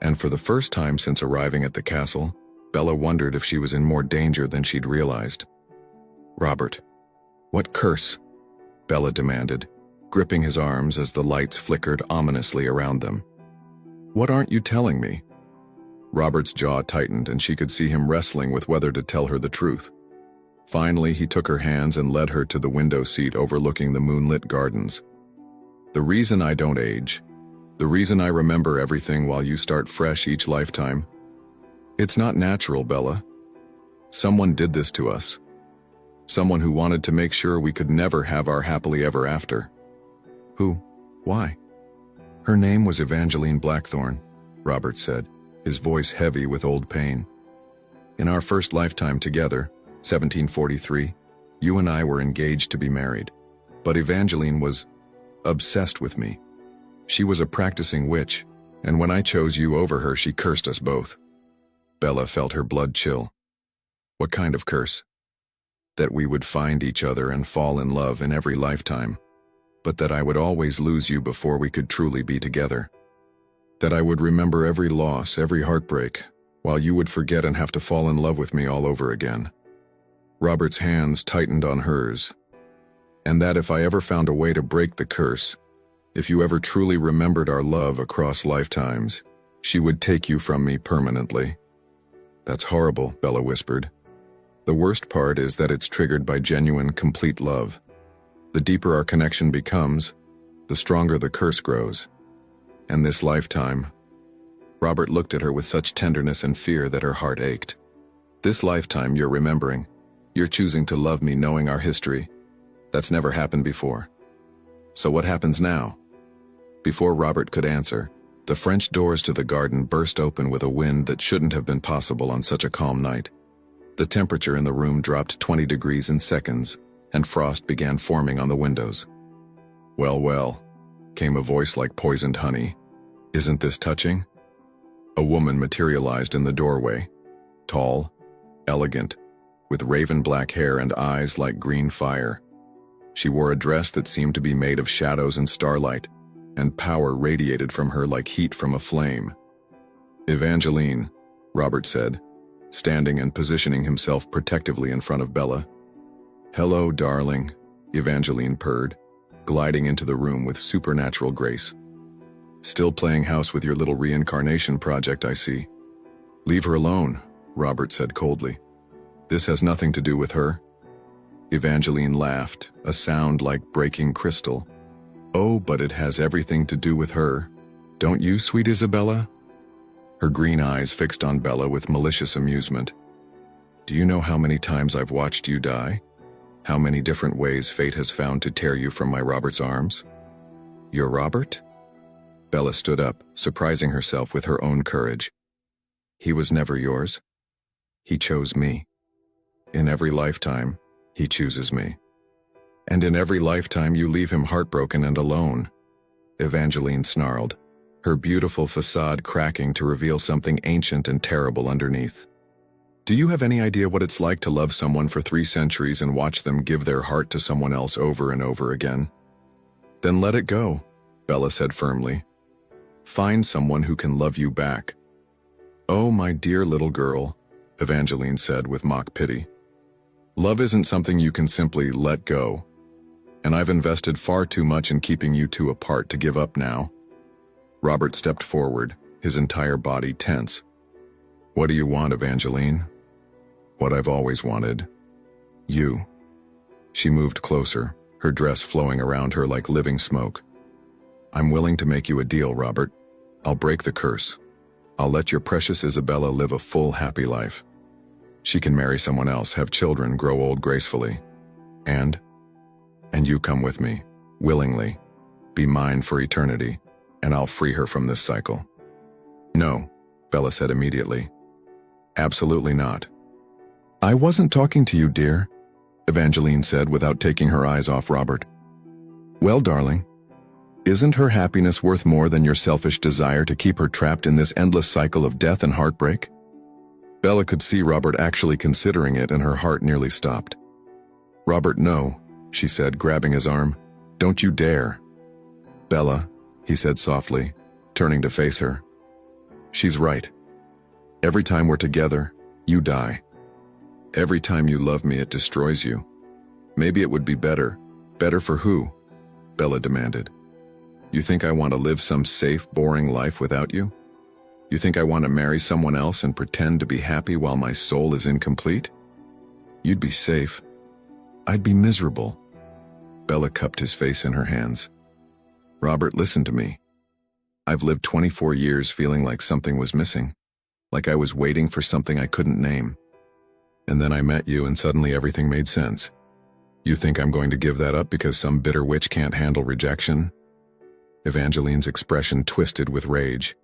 And for the first time since arriving at the castle, Bella wondered if she was in more danger than she'd realized. Robert, what curse? Bella demanded, gripping his arms as the lights flickered ominously around them. What aren't you telling me? Robert's jaw tightened, and she could see him wrestling with whether to tell her the truth. Finally, he took her hands and led her to the window seat overlooking the moonlit gardens. The reason I don't age, the reason I remember everything while you start fresh each lifetime, it's not natural, Bella. Someone did this to us. Someone who wanted to make sure we could never have our happily ever after. Who? Why? Her name was Evangeline Blackthorne, Robert said, his voice heavy with old pain. In our first lifetime together, 1743, you and I were engaged to be married. But Evangeline was obsessed with me. She was a practicing witch, and when I chose you over her, she cursed us both. Bella felt her blood chill. What kind of curse? That we would find each other and fall in love in every lifetime, but that I would always lose you before we could truly be together. That I would remember every loss, every heartbreak, while you would forget and have to fall in love with me all over again. Robert's hands tightened on hers. And that if I ever found a way to break the curse, if you ever truly remembered our love across lifetimes, she would take you from me permanently. That's horrible, Bella whispered. The worst part is that it's triggered by genuine, complete love. The deeper our connection becomes, the stronger the curse grows. And this lifetime, Robert looked at her with such tenderness and fear that her heart ached. This lifetime you're remembering, you're choosing to love me knowing our history. That's never happened before. So what happens now? Before Robert could answer, the French doors to the garden burst open with a wind that shouldn't have been possible on such a calm night. The temperature in the room dropped 20 degrees in seconds, and frost began forming on the windows. "Well, well," came a voice like poisoned honey. "Isn't this touching?" A woman materialized in the doorway, tall, elegant, with raven black hair and eyes like green fire. She wore a dress that seemed to be made of shadows and starlight, and power radiated from her like heat from a flame. "Evangeline," Robert said, standing and positioning himself protectively in front of Bella. "Hello, darling," Evangeline purred, gliding into the room with supernatural grace. "Still playing house with your little reincarnation project, I see." "Leave her alone," Robert said coldly. "This has nothing to do with her." Evangeline laughed, a sound like breaking crystal. "Oh, but it has everything to do with her. Don't you, sweet Isabella?" Her green eyes fixed on Bella with malicious amusement. "Do you know how many times I've watched you die? How many different ways fate has found to tear you from my Robert's arms?" "Your Robert?" Bella stood up, surprising herself with her own courage. "He was never yours. He chose me. In every lifetime, he chooses me. And in every lifetime you leave him heartbroken and alone," Evangeline snarled, her beautiful facade cracking to reveal something ancient and terrible underneath. "Do you have any idea what it's like to love someone for 3 centuries and watch them give their heart to someone else over and over again? Then let it go," Bella said firmly. "Find someone who can love you back." "Oh, my dear little girl," Evangeline said with mock pity. "Love isn't something you can simply let go. And I've invested far too much in keeping you two apart to give up now." Robert stepped forward, his entire body tense. "What do you want, Evangeline?" "What I've always wanted. You." She moved closer, her dress flowing around her like living smoke. "I'm willing to make you a deal, Robert. I'll break the curse. I'll let your precious Isabella live a full, happy life. She can marry someone else, have children, grow old gracefully. And you come with me, willingly. Be mine for eternity, and I'll free her from this cycle." "No," Bella said immediately. "Absolutely not." "I wasn't talking to you, dear," Evangeline said without taking her eyes off Robert. "Well, darling, isn't her happiness worth more than your selfish desire to keep her trapped in this endless cycle of death and heartbreak?" Bella could see Robert actually considering it, and her heart nearly stopped. "Robert, no," she said, grabbing his arm. "Don't you dare." "Bella," he said softly, turning to face her. "She's right. Every time we're together, you die. Every time you love me, it destroys you. Maybe it would be better. Better for who?" Bella demanded. "You think I want to live some safe, boring life without you? You think I want to marry someone else and pretend to be happy while my soul is incomplete? You'd be safe. I'd be miserable." Bella cupped his face in her hands. "Robert, listen to me. I've lived 24 years feeling like something was missing, like I was waiting for something I couldn't name. And then I met you and suddenly everything made sense. You think I'm going to give that up because some bitter witch can't handle rejection?" Evangeline's expression twisted with rage.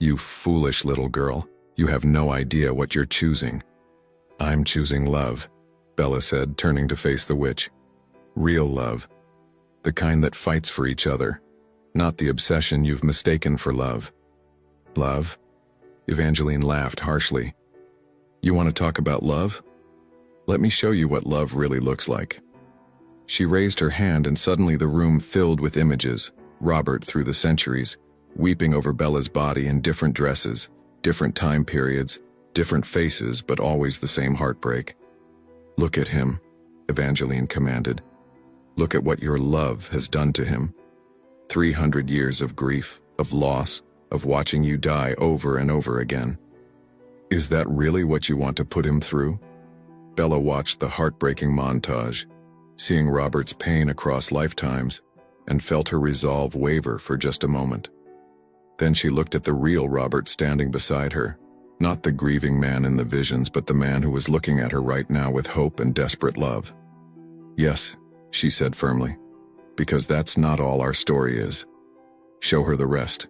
"You foolish little girl. You have no idea what you're choosing." "I'm choosing love," Bella said, turning to face the witch. "Real love. The kind that fights for each other, not the obsession you've mistaken for love." "Love?" Evangeline laughed harshly. "You want to talk about love? Let me show you what love really looks like." She raised her hand and suddenly the room filled with images, Robert through the centuries, weeping over Bella's body in different dresses, different time periods, Different faces, but always the same heartbreak. "Look at him," Evangeline commanded. "Look at what your love has done to him. 300 years of grief, of loss, of watching you die over and over again. Is that really what you want to put him through?" Bella watched the heartbreaking montage, seeing Robert's pain across lifetimes, and felt her resolve waver for just a moment. Then she looked at the real Robert standing beside her, not the grieving man in the visions, but the man who was looking at her right now with hope and desperate love. "Yes," she said firmly, "because that's not all our story is. Show her the rest."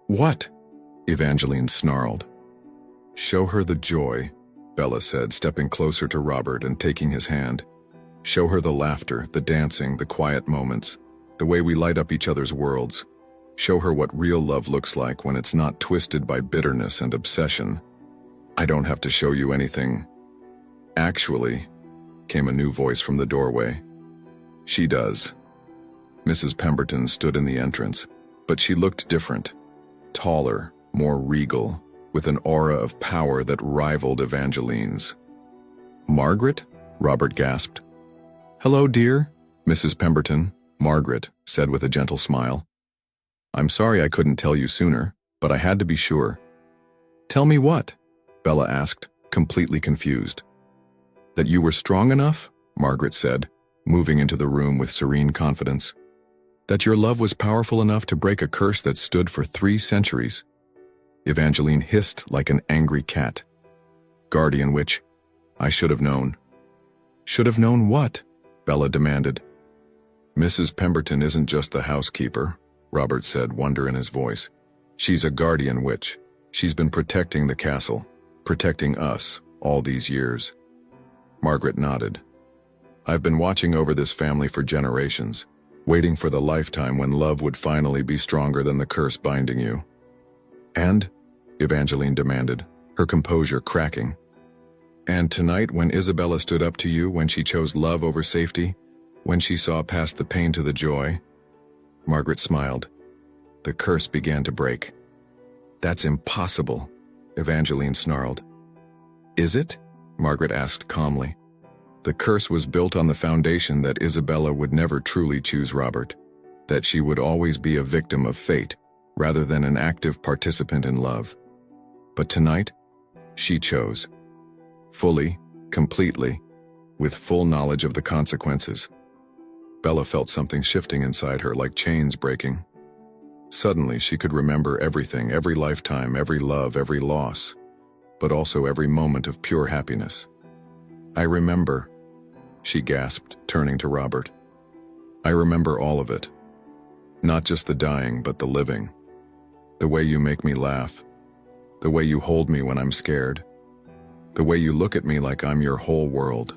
"What?" Evangeline snarled. "Show her the joy," Bella said, stepping closer to Robert and taking his hand. "Show her the laughter, the dancing, the quiet moments, the way we light up each other's worlds. Show her what real love looks like when it's not twisted by bitterness and obsession. I don't have to show you anything." "Actually," came a new voice from the doorway. "She does." Mrs. Pemberton stood in the entrance, but she looked different. Taller, more regal, with an aura of power that rivaled Evangeline's. "Margaret?" Robert gasped. "Hello, dear," Mrs. Pemberton, Margaret, said with a gentle smile. "I'm sorry I couldn't tell you sooner, but I had to be sure." "Tell me what?" Bella asked, completely confused. "That you were strong enough," Margaret said, moving into the room with serene confidence. "That your love was powerful enough to break a curse that stood for 3 centuries. Evangeline hissed like an angry cat. "Guardian witch, I should have known." "Should have known what?" Bella demanded. "Mrs. Pemberton isn't just the housekeeper," Robert said, wonder in his voice. "She's a guardian witch. She's been protecting the castle, protecting us, all these years." Margaret nodded. "I've been watching over this family for generations, waiting for the lifetime when love would finally be stronger than the curse binding you." "And?" Evangeline demanded, her composure cracking. "And tonight, when Isabella stood up to you, when she chose love over safety, when she saw past the pain to the joy." Margaret smiled. "The curse began to break." "That's impossible," Evangeline snarled. "Is it?" Margaret asked calmly. "The curse was built on the foundation that Isabella would never truly choose Robert, that she would always be a victim of fate, rather than an active participant in love. But tonight, she chose. Fully, completely, with full knowledge of the consequences." Bella felt something shifting inside her, like chains breaking. Suddenly, she could remember everything, every lifetime, every love, every loss, but also every moment of pure happiness. "I remember," she gasped, turning to Robert. "I remember all of it. Not just the dying, but the living. The way you make me laugh. The way you hold me when I'm scared. The way you look at me like I'm your whole world.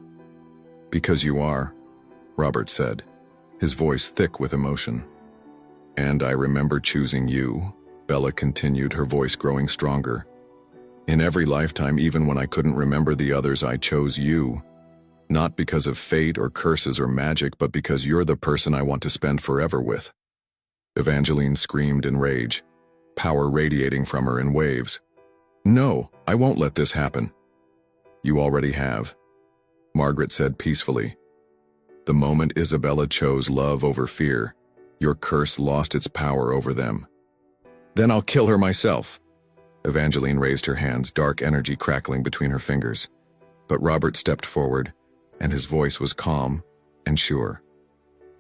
Because you are," Robert said, his voice thick with emotion. "And I remember choosing you," Bella continued, her voice growing stronger. "In every lifetime, even when I couldn't remember the others, I chose you. Not because of fate or curses or magic, but because you're the person I want to spend forever with." Evangeline screamed in rage, power radiating from her in waves. "No, I won't let this happen." "You already have," Margaret said peacefully. "The moment Isabella chose love over fear, your curse lost its power over them." "Then I'll kill her myself." Evangeline raised her hands, dark energy crackling between her fingers. But Robert stepped forward, and his voice was calm and sure.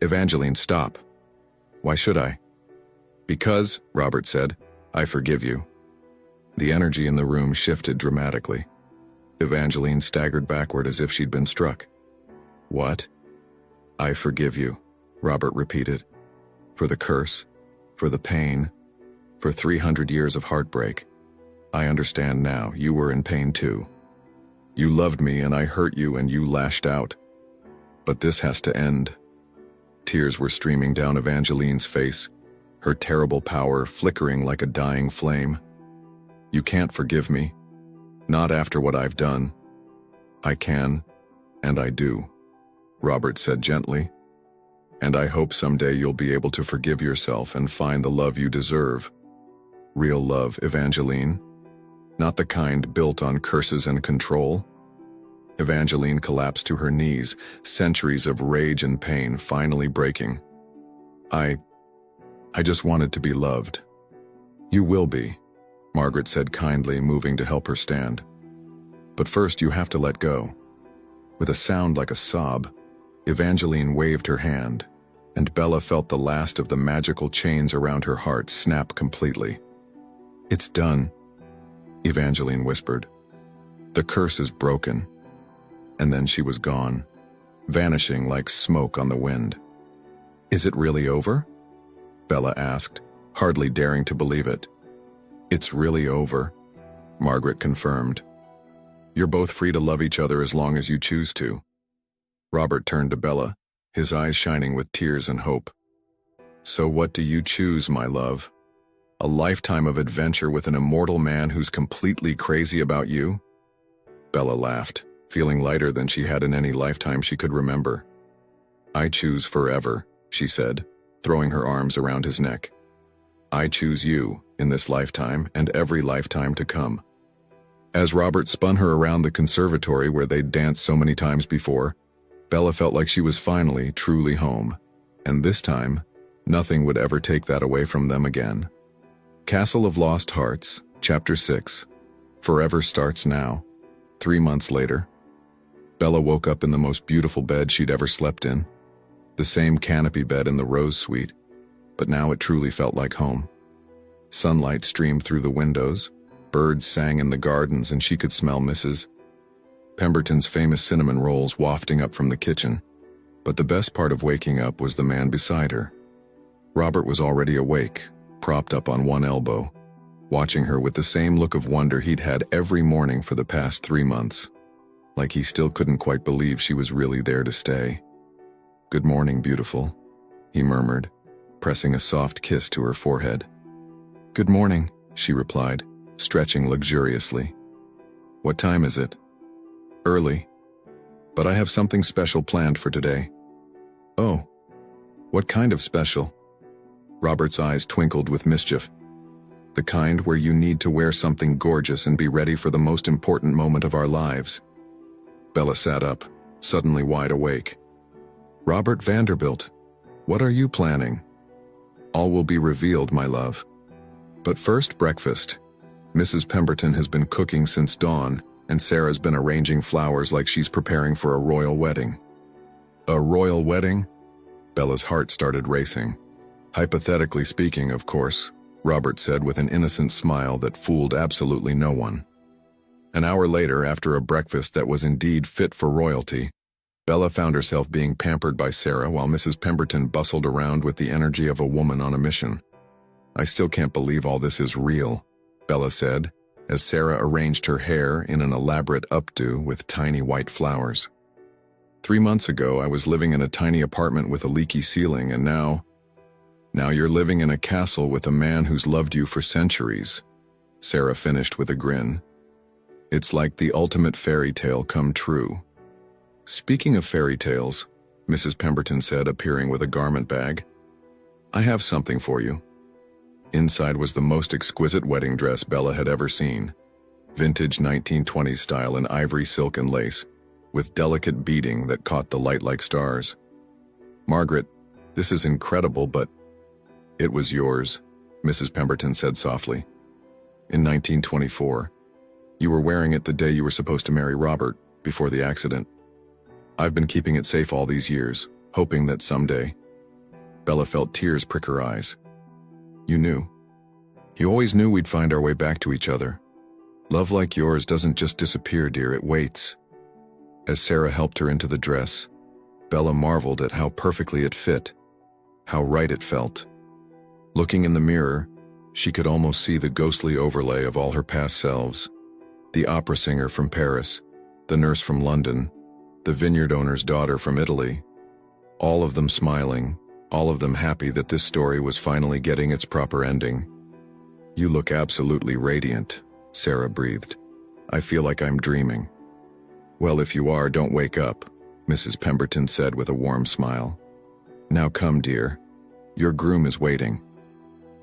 "Evangeline, stop." "Why should I?" "Because," Robert said, "I forgive you." The energy in the room shifted dramatically. Evangeline staggered backward as if she'd been struck. "What?" "I forgive you," Robert repeated. "For the curse, for the pain, for 300 years of heartbreak. I understand now, you were in pain too. You loved me and I hurt you and you lashed out. But this has to end." Tears were streaming down Evangeline's face, her terrible power flickering like a dying flame. "You can't forgive me. Not after what I've done." "I can, and I do," Robert said gently. "And I hope someday you'll be able to forgive yourself and find the love you deserve. Real love, Evangeline. not the kind built on curses and control. Evangeline collapsed to her knees, centuries of rage and pain finally breaking. I just wanted to be loved. You will be, Margaret said kindly, moving to help her stand. But first you have to let go. With a sound like a sob, Evangeline waved her hand, and Bella felt the last of the magical chains around her heart snap completely. It's done, Evangeline whispered. The curse is broken. And then she was gone, vanishing like smoke on the wind. Is it really over? Bella asked, hardly daring to believe it. It's really over, Margaret confirmed. You're both free to love each other as long as you choose to. Robert turned to Bella, his eyes shining with tears and hope. So what do you choose, my love? A lifetime of adventure with an immortal man who's completely crazy about you? Bella laughed, feeling lighter than she had in any lifetime she could remember. I choose forever, she said, throwing her arms around his neck. I choose you, in this lifetime and every lifetime to come. As Robert spun her around the conservatory where they'd danced so many times before, Bella felt like she was finally, truly home. And this time, nothing would ever take that away from them again. Castle of Lost Hearts, Chapter 6. Forever starts now. 3 months later. Bella woke up in the most beautiful bed she'd ever slept in. The same canopy bed in the Rose Suite, but now it truly felt like home. Sunlight streamed through the windows, birds sang in the gardens, and she could smell Mrs. Pemberton's famous cinnamon rolls wafting up from the kitchen. But the best part of waking up was the man beside her. Robert was already awake, propped up on one elbow, watching her with the same look of wonder he'd had every morning for the past 3 months. Like he still couldn't quite believe she was really there to stay. Good morning, beautiful, he murmured, pressing a soft kiss to her forehead. Good morning, she replied, stretching luxuriously. What time is it? Early. But I have something special planned for today. Oh, what kind of special? Robert's eyes twinkled with mischief. The kind where you need to wear something gorgeous and be ready for the most important moment of our lives. Bella sat up, suddenly wide awake. Robert Vanderbilt, what are you planning? All will be revealed, my love. But first, breakfast. Mrs. Pemberton has been cooking since dawn, and Sarah's been arranging flowers like she's preparing for a royal wedding. A royal wedding? Bella's heart started racing. Hypothetically speaking, of course, Robert said with an innocent smile that fooled absolutely no one. An hour later, after a breakfast that was indeed fit for royalty, Bella found herself being pampered by Sarah while Mrs. Pemberton bustled around with the energy of a woman on a mission. I still can't believe all this is real, Bella said, as Sarah arranged her hair in an elaborate updo with tiny white flowers. 3 months ago, I was living in a tiny apartment with a leaky ceiling, and now you're living in a castle with a man who's loved you for centuries, Sarah finished with a grin. It's like the ultimate fairy tale come true. Speaking of fairy tales, Mrs. Pemberton said, appearing with a garment bag, I have something for you. Inside was the most exquisite wedding dress Bella had ever seen. Vintage 1920s style in ivory silk and lace, with delicate beading that caught the light like stars. Margaret, this is incredible, but it was yours, Mrs. Pemberton said softly. In 1924. You were wearing it the day you were supposed to marry Robert, before the accident. I've been keeping it safe all these years, hoping that someday. Bella felt tears prick her eyes. You knew. You always knew we'd find our way back to each other. Love like yours doesn't just disappear, dear, it waits. As Sarah helped her into the dress, Bella marveled at how perfectly it fit, how right it felt. Looking in the mirror, she could almost see the ghostly overlay of all her past selves. The opera singer from Paris, the nurse from London, the vineyard owner's daughter from Italy. All of them smiling, all of them happy that this story was finally getting its proper ending. You look absolutely radiant, Sarah breathed. I feel like I'm dreaming. Well, if you are, don't wake up, Mrs. Pemberton said with a warm smile. Now come, dear. Your groom is waiting.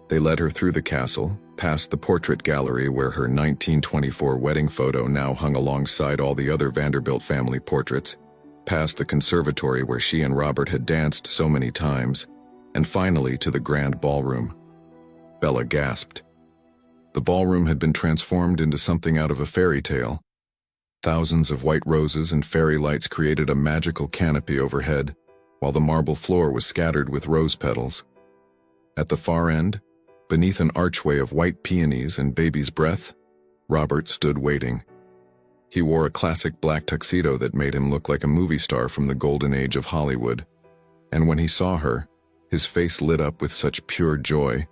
They led her through the castle, past the portrait gallery where her 1924 wedding photo now hung alongside all the other Vanderbilt family portraits, past the conservatory where she and Robert had danced so many times, and finally to the grand ballroom. Bella gasped. The ballroom had been transformed into something out of a fairy tale. Thousands of white roses and fairy lights created a magical canopy overhead, while the marble floor was scattered with rose petals. At the far end, beneath an archway of white peonies and baby's breath, Robert stood waiting. He wore a classic black tuxedo that made him look like a movie star from the golden age of Hollywood, and when he saw her, his face lit up with such pure joy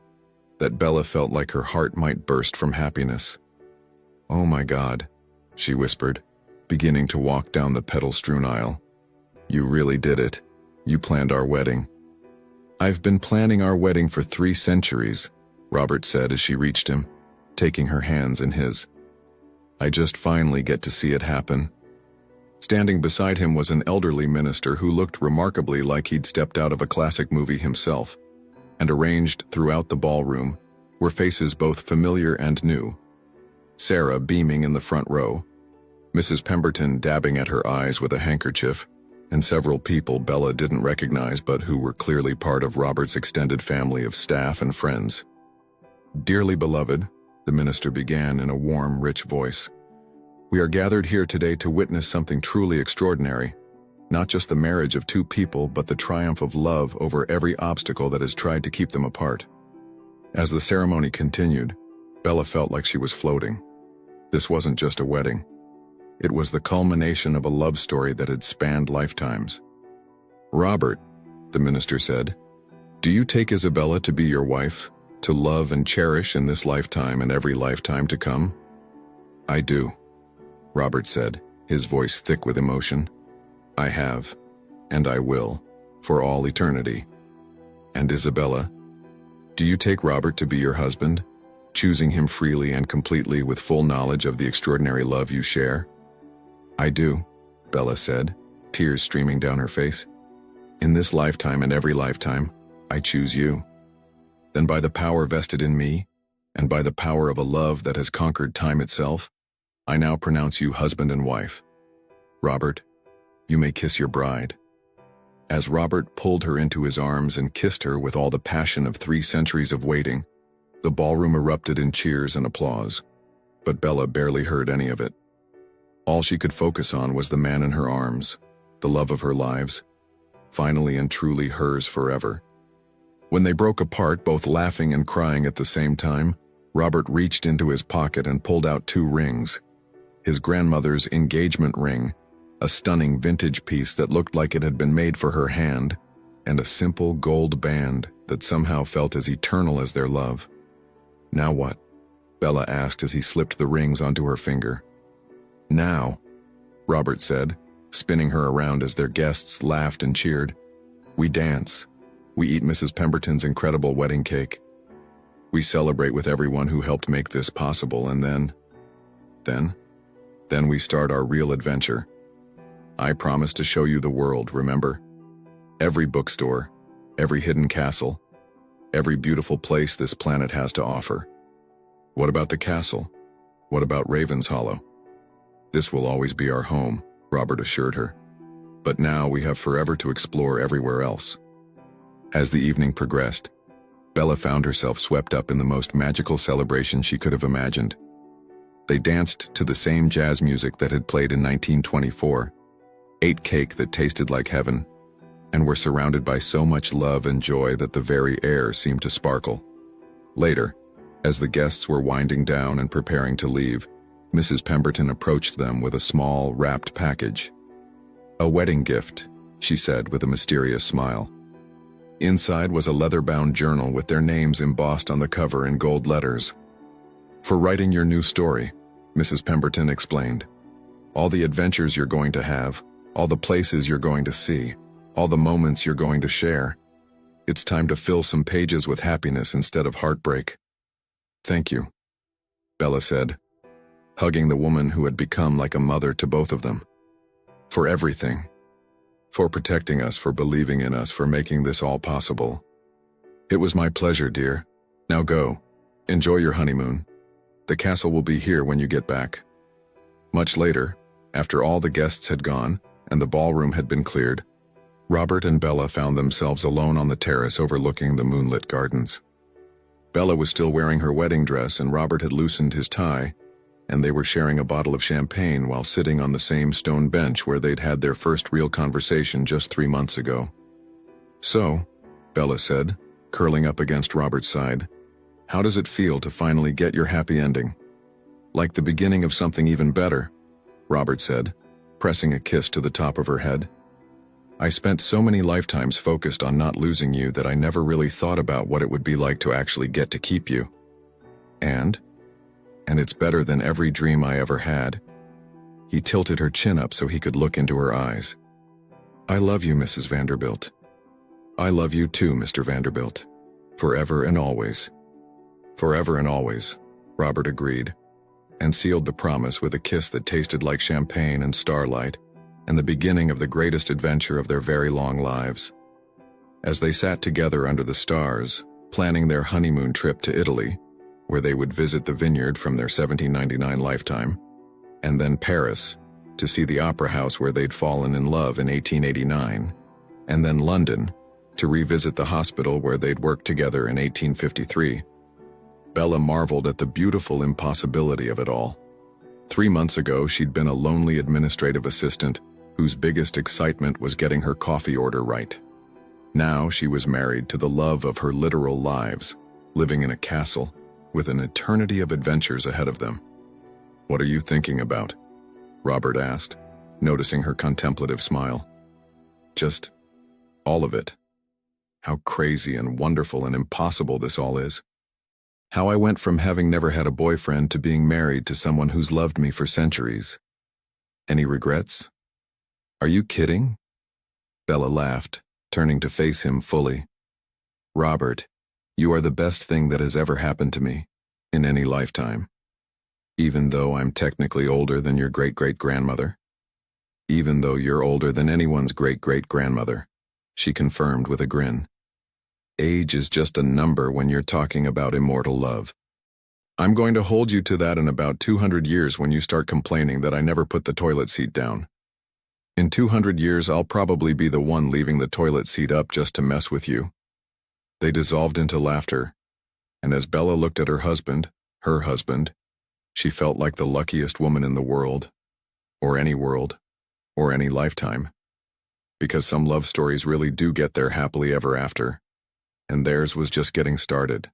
that Bella felt like her heart might burst from happiness. "Oh my God," she whispered, beginning to walk down the petal-strewn aisle. "You really did it. You planned our wedding." "I've been planning our wedding for 3 centuries, Robert said as she reached him, taking her hands in his. "I just finally get to see it happen." Standing beside him was an elderly minister who looked remarkably like he'd stepped out of a classic movie himself, and arranged throughout the ballroom were faces both familiar and new. Sarah beaming in the front row, Mrs. Pemberton dabbing at her eyes with a handkerchief, and several people Bella didn't recognize but who were clearly part of Robert's extended family of staff and friends. "Dearly beloved," the minister began in a warm, rich voice, "we are gathered here today to witness something truly extraordinary, not just the marriage of 2 people but the triumph of love over every obstacle that has tried to keep them apart." As the ceremony continued, Bella felt like she was floating. This wasn't just a wedding. It was the culmination of a love story that had spanned lifetimes. "Robert," the minister said, "do you take Isabella to be your wife, to love and cherish in this lifetime and every lifetime to come?" "I do," Robert said, his voice thick with emotion. "I have, and I will, for all eternity." "And Isabella, do you take Robert to be your husband, choosing him freely and completely with full knowledge of the extraordinary love you share?" "I do," Bella said, tears streaming down her face. "In this lifetime and every lifetime, I choose you." "Then by the power vested in me, and by the power of a love that has conquered time itself, I now pronounce you husband and wife. Robert, you may kiss your bride." As Robert pulled her into his arms and kissed her with all the passion of 3 centuries of waiting, the ballroom erupted in cheers and applause, but Bella barely heard any of it. All she could focus on was the man in her arms, the love of her lives, finally and truly hers forever. When they broke apart, both laughing and crying at the same time, Robert reached into his pocket and pulled out 2 rings. His grandmother's engagement ring, a stunning vintage piece that looked like it had been made for her hand, and a simple gold band that somehow felt as eternal as their love. "Now what?" Bella asked as he slipped the rings onto her finger. "Now," Robert said, spinning her around as their guests laughed and cheered, "we dance. We eat Mrs. Pemberton's incredible wedding cake. We celebrate with everyone who helped make this possible, and then we start our real adventure. I promise to show you the world, remember? Every bookstore, every hidden castle, every beautiful place this planet has to offer." "What about the castle? What about Raven's Hollow?" "This will always be our home," Robert assured her. "But now we have forever to explore everywhere else." As the evening progressed, Bella found herself swept up in the most magical celebration she could have imagined. They danced to the same jazz music that had played in 1924, ate cake that tasted like heaven, and were surrounded by so much love and joy that the very air seemed to sparkle. Later, as the guests were winding down and preparing to leave, Mrs. Pemberton approached them with a small, wrapped package. "A wedding gift," she said with a mysterious smile. Inside was a leather-bound journal with their names embossed on the cover in gold letters. "For writing your new story," Mrs. Pemberton explained. "All the adventures you're going to have, all the places you're going to see, all the moments you're going to share. It's time to fill some pages with happiness instead of heartbreak." "Thank you," Bella said, hugging the woman who had become like a mother to both of them. "For everything. For protecting us, for believing in us, for making this all possible." "It was my pleasure, dear," Now go. Enjoy your honeymoon. The castle will be here when you get back." Much later, after all the guests had gone and the ballroom had been cleared, Robert and Bella found themselves alone on the terrace overlooking the moonlit gardens. Bella was still wearing her wedding dress and Robert had loosened his tie, and they were sharing a bottle of champagne while sitting on the same stone bench where they'd had their first real conversation just 3 months ago. "So," Bella said, curling up against Robert's side, "how does it feel to finally get your happy ending?" "Like the beginning of something even better," Robert said, pressing a kiss to the top of her head. "I spent so many lifetimes focused on not losing you that I never really thought about what it would be like to actually get to keep you. And it's better than every dream I ever had." He tilted her chin up so he could look into her eyes. "I love you, Mrs. Vanderbilt." "I love you too, Mr. Vanderbilt. Forever and always." "Forever and always," Robert agreed, and sealed the promise with a kiss that tasted like champagne and starlight, and the beginning of the greatest adventure of their very long lives. As they sat together under the stars, planning their honeymoon trip to Italy, where they would visit the vineyard from their 1799 lifetime, and then Paris, to see the opera house where they'd fallen in love in 1889, and then London, to revisit the hospital where they'd worked together in 1853, Bella marveled at the beautiful impossibility of it all. 3 months ago, she'd been a lonely administrative assistant whose biggest excitement was getting her coffee order right. Now she was married to the love of her literal lives, living in a castle with an eternity of adventures ahead of them. "What are you thinking about?" Robert asked, noticing her contemplative smile. "Just all of it. How crazy and wonderful and impossible this all is. How I went from having never had a boyfriend to being married to someone who's loved me for centuries. Any regrets?" "Are you kidding?" Bella laughed, turning to face him fully. "Robert, you are the best thing that has ever happened to me, in any lifetime. Even though I'm technically older than your great-great-grandmother. Even though you're older than anyone's great-great-grandmother," she confirmed with a grin. "Age is just a number when you're talking about immortal love. I'm going to hold you to that in about 200 years when you start complaining that I never put the toilet seat down. In 200 years, I'll probably be the one leaving the toilet seat up just to mess with you." They dissolved into laughter, and as Bella looked at her husband, she felt like the luckiest woman in the world, or any lifetime. Because some love stories really do get there happily ever after, and theirs was just getting started.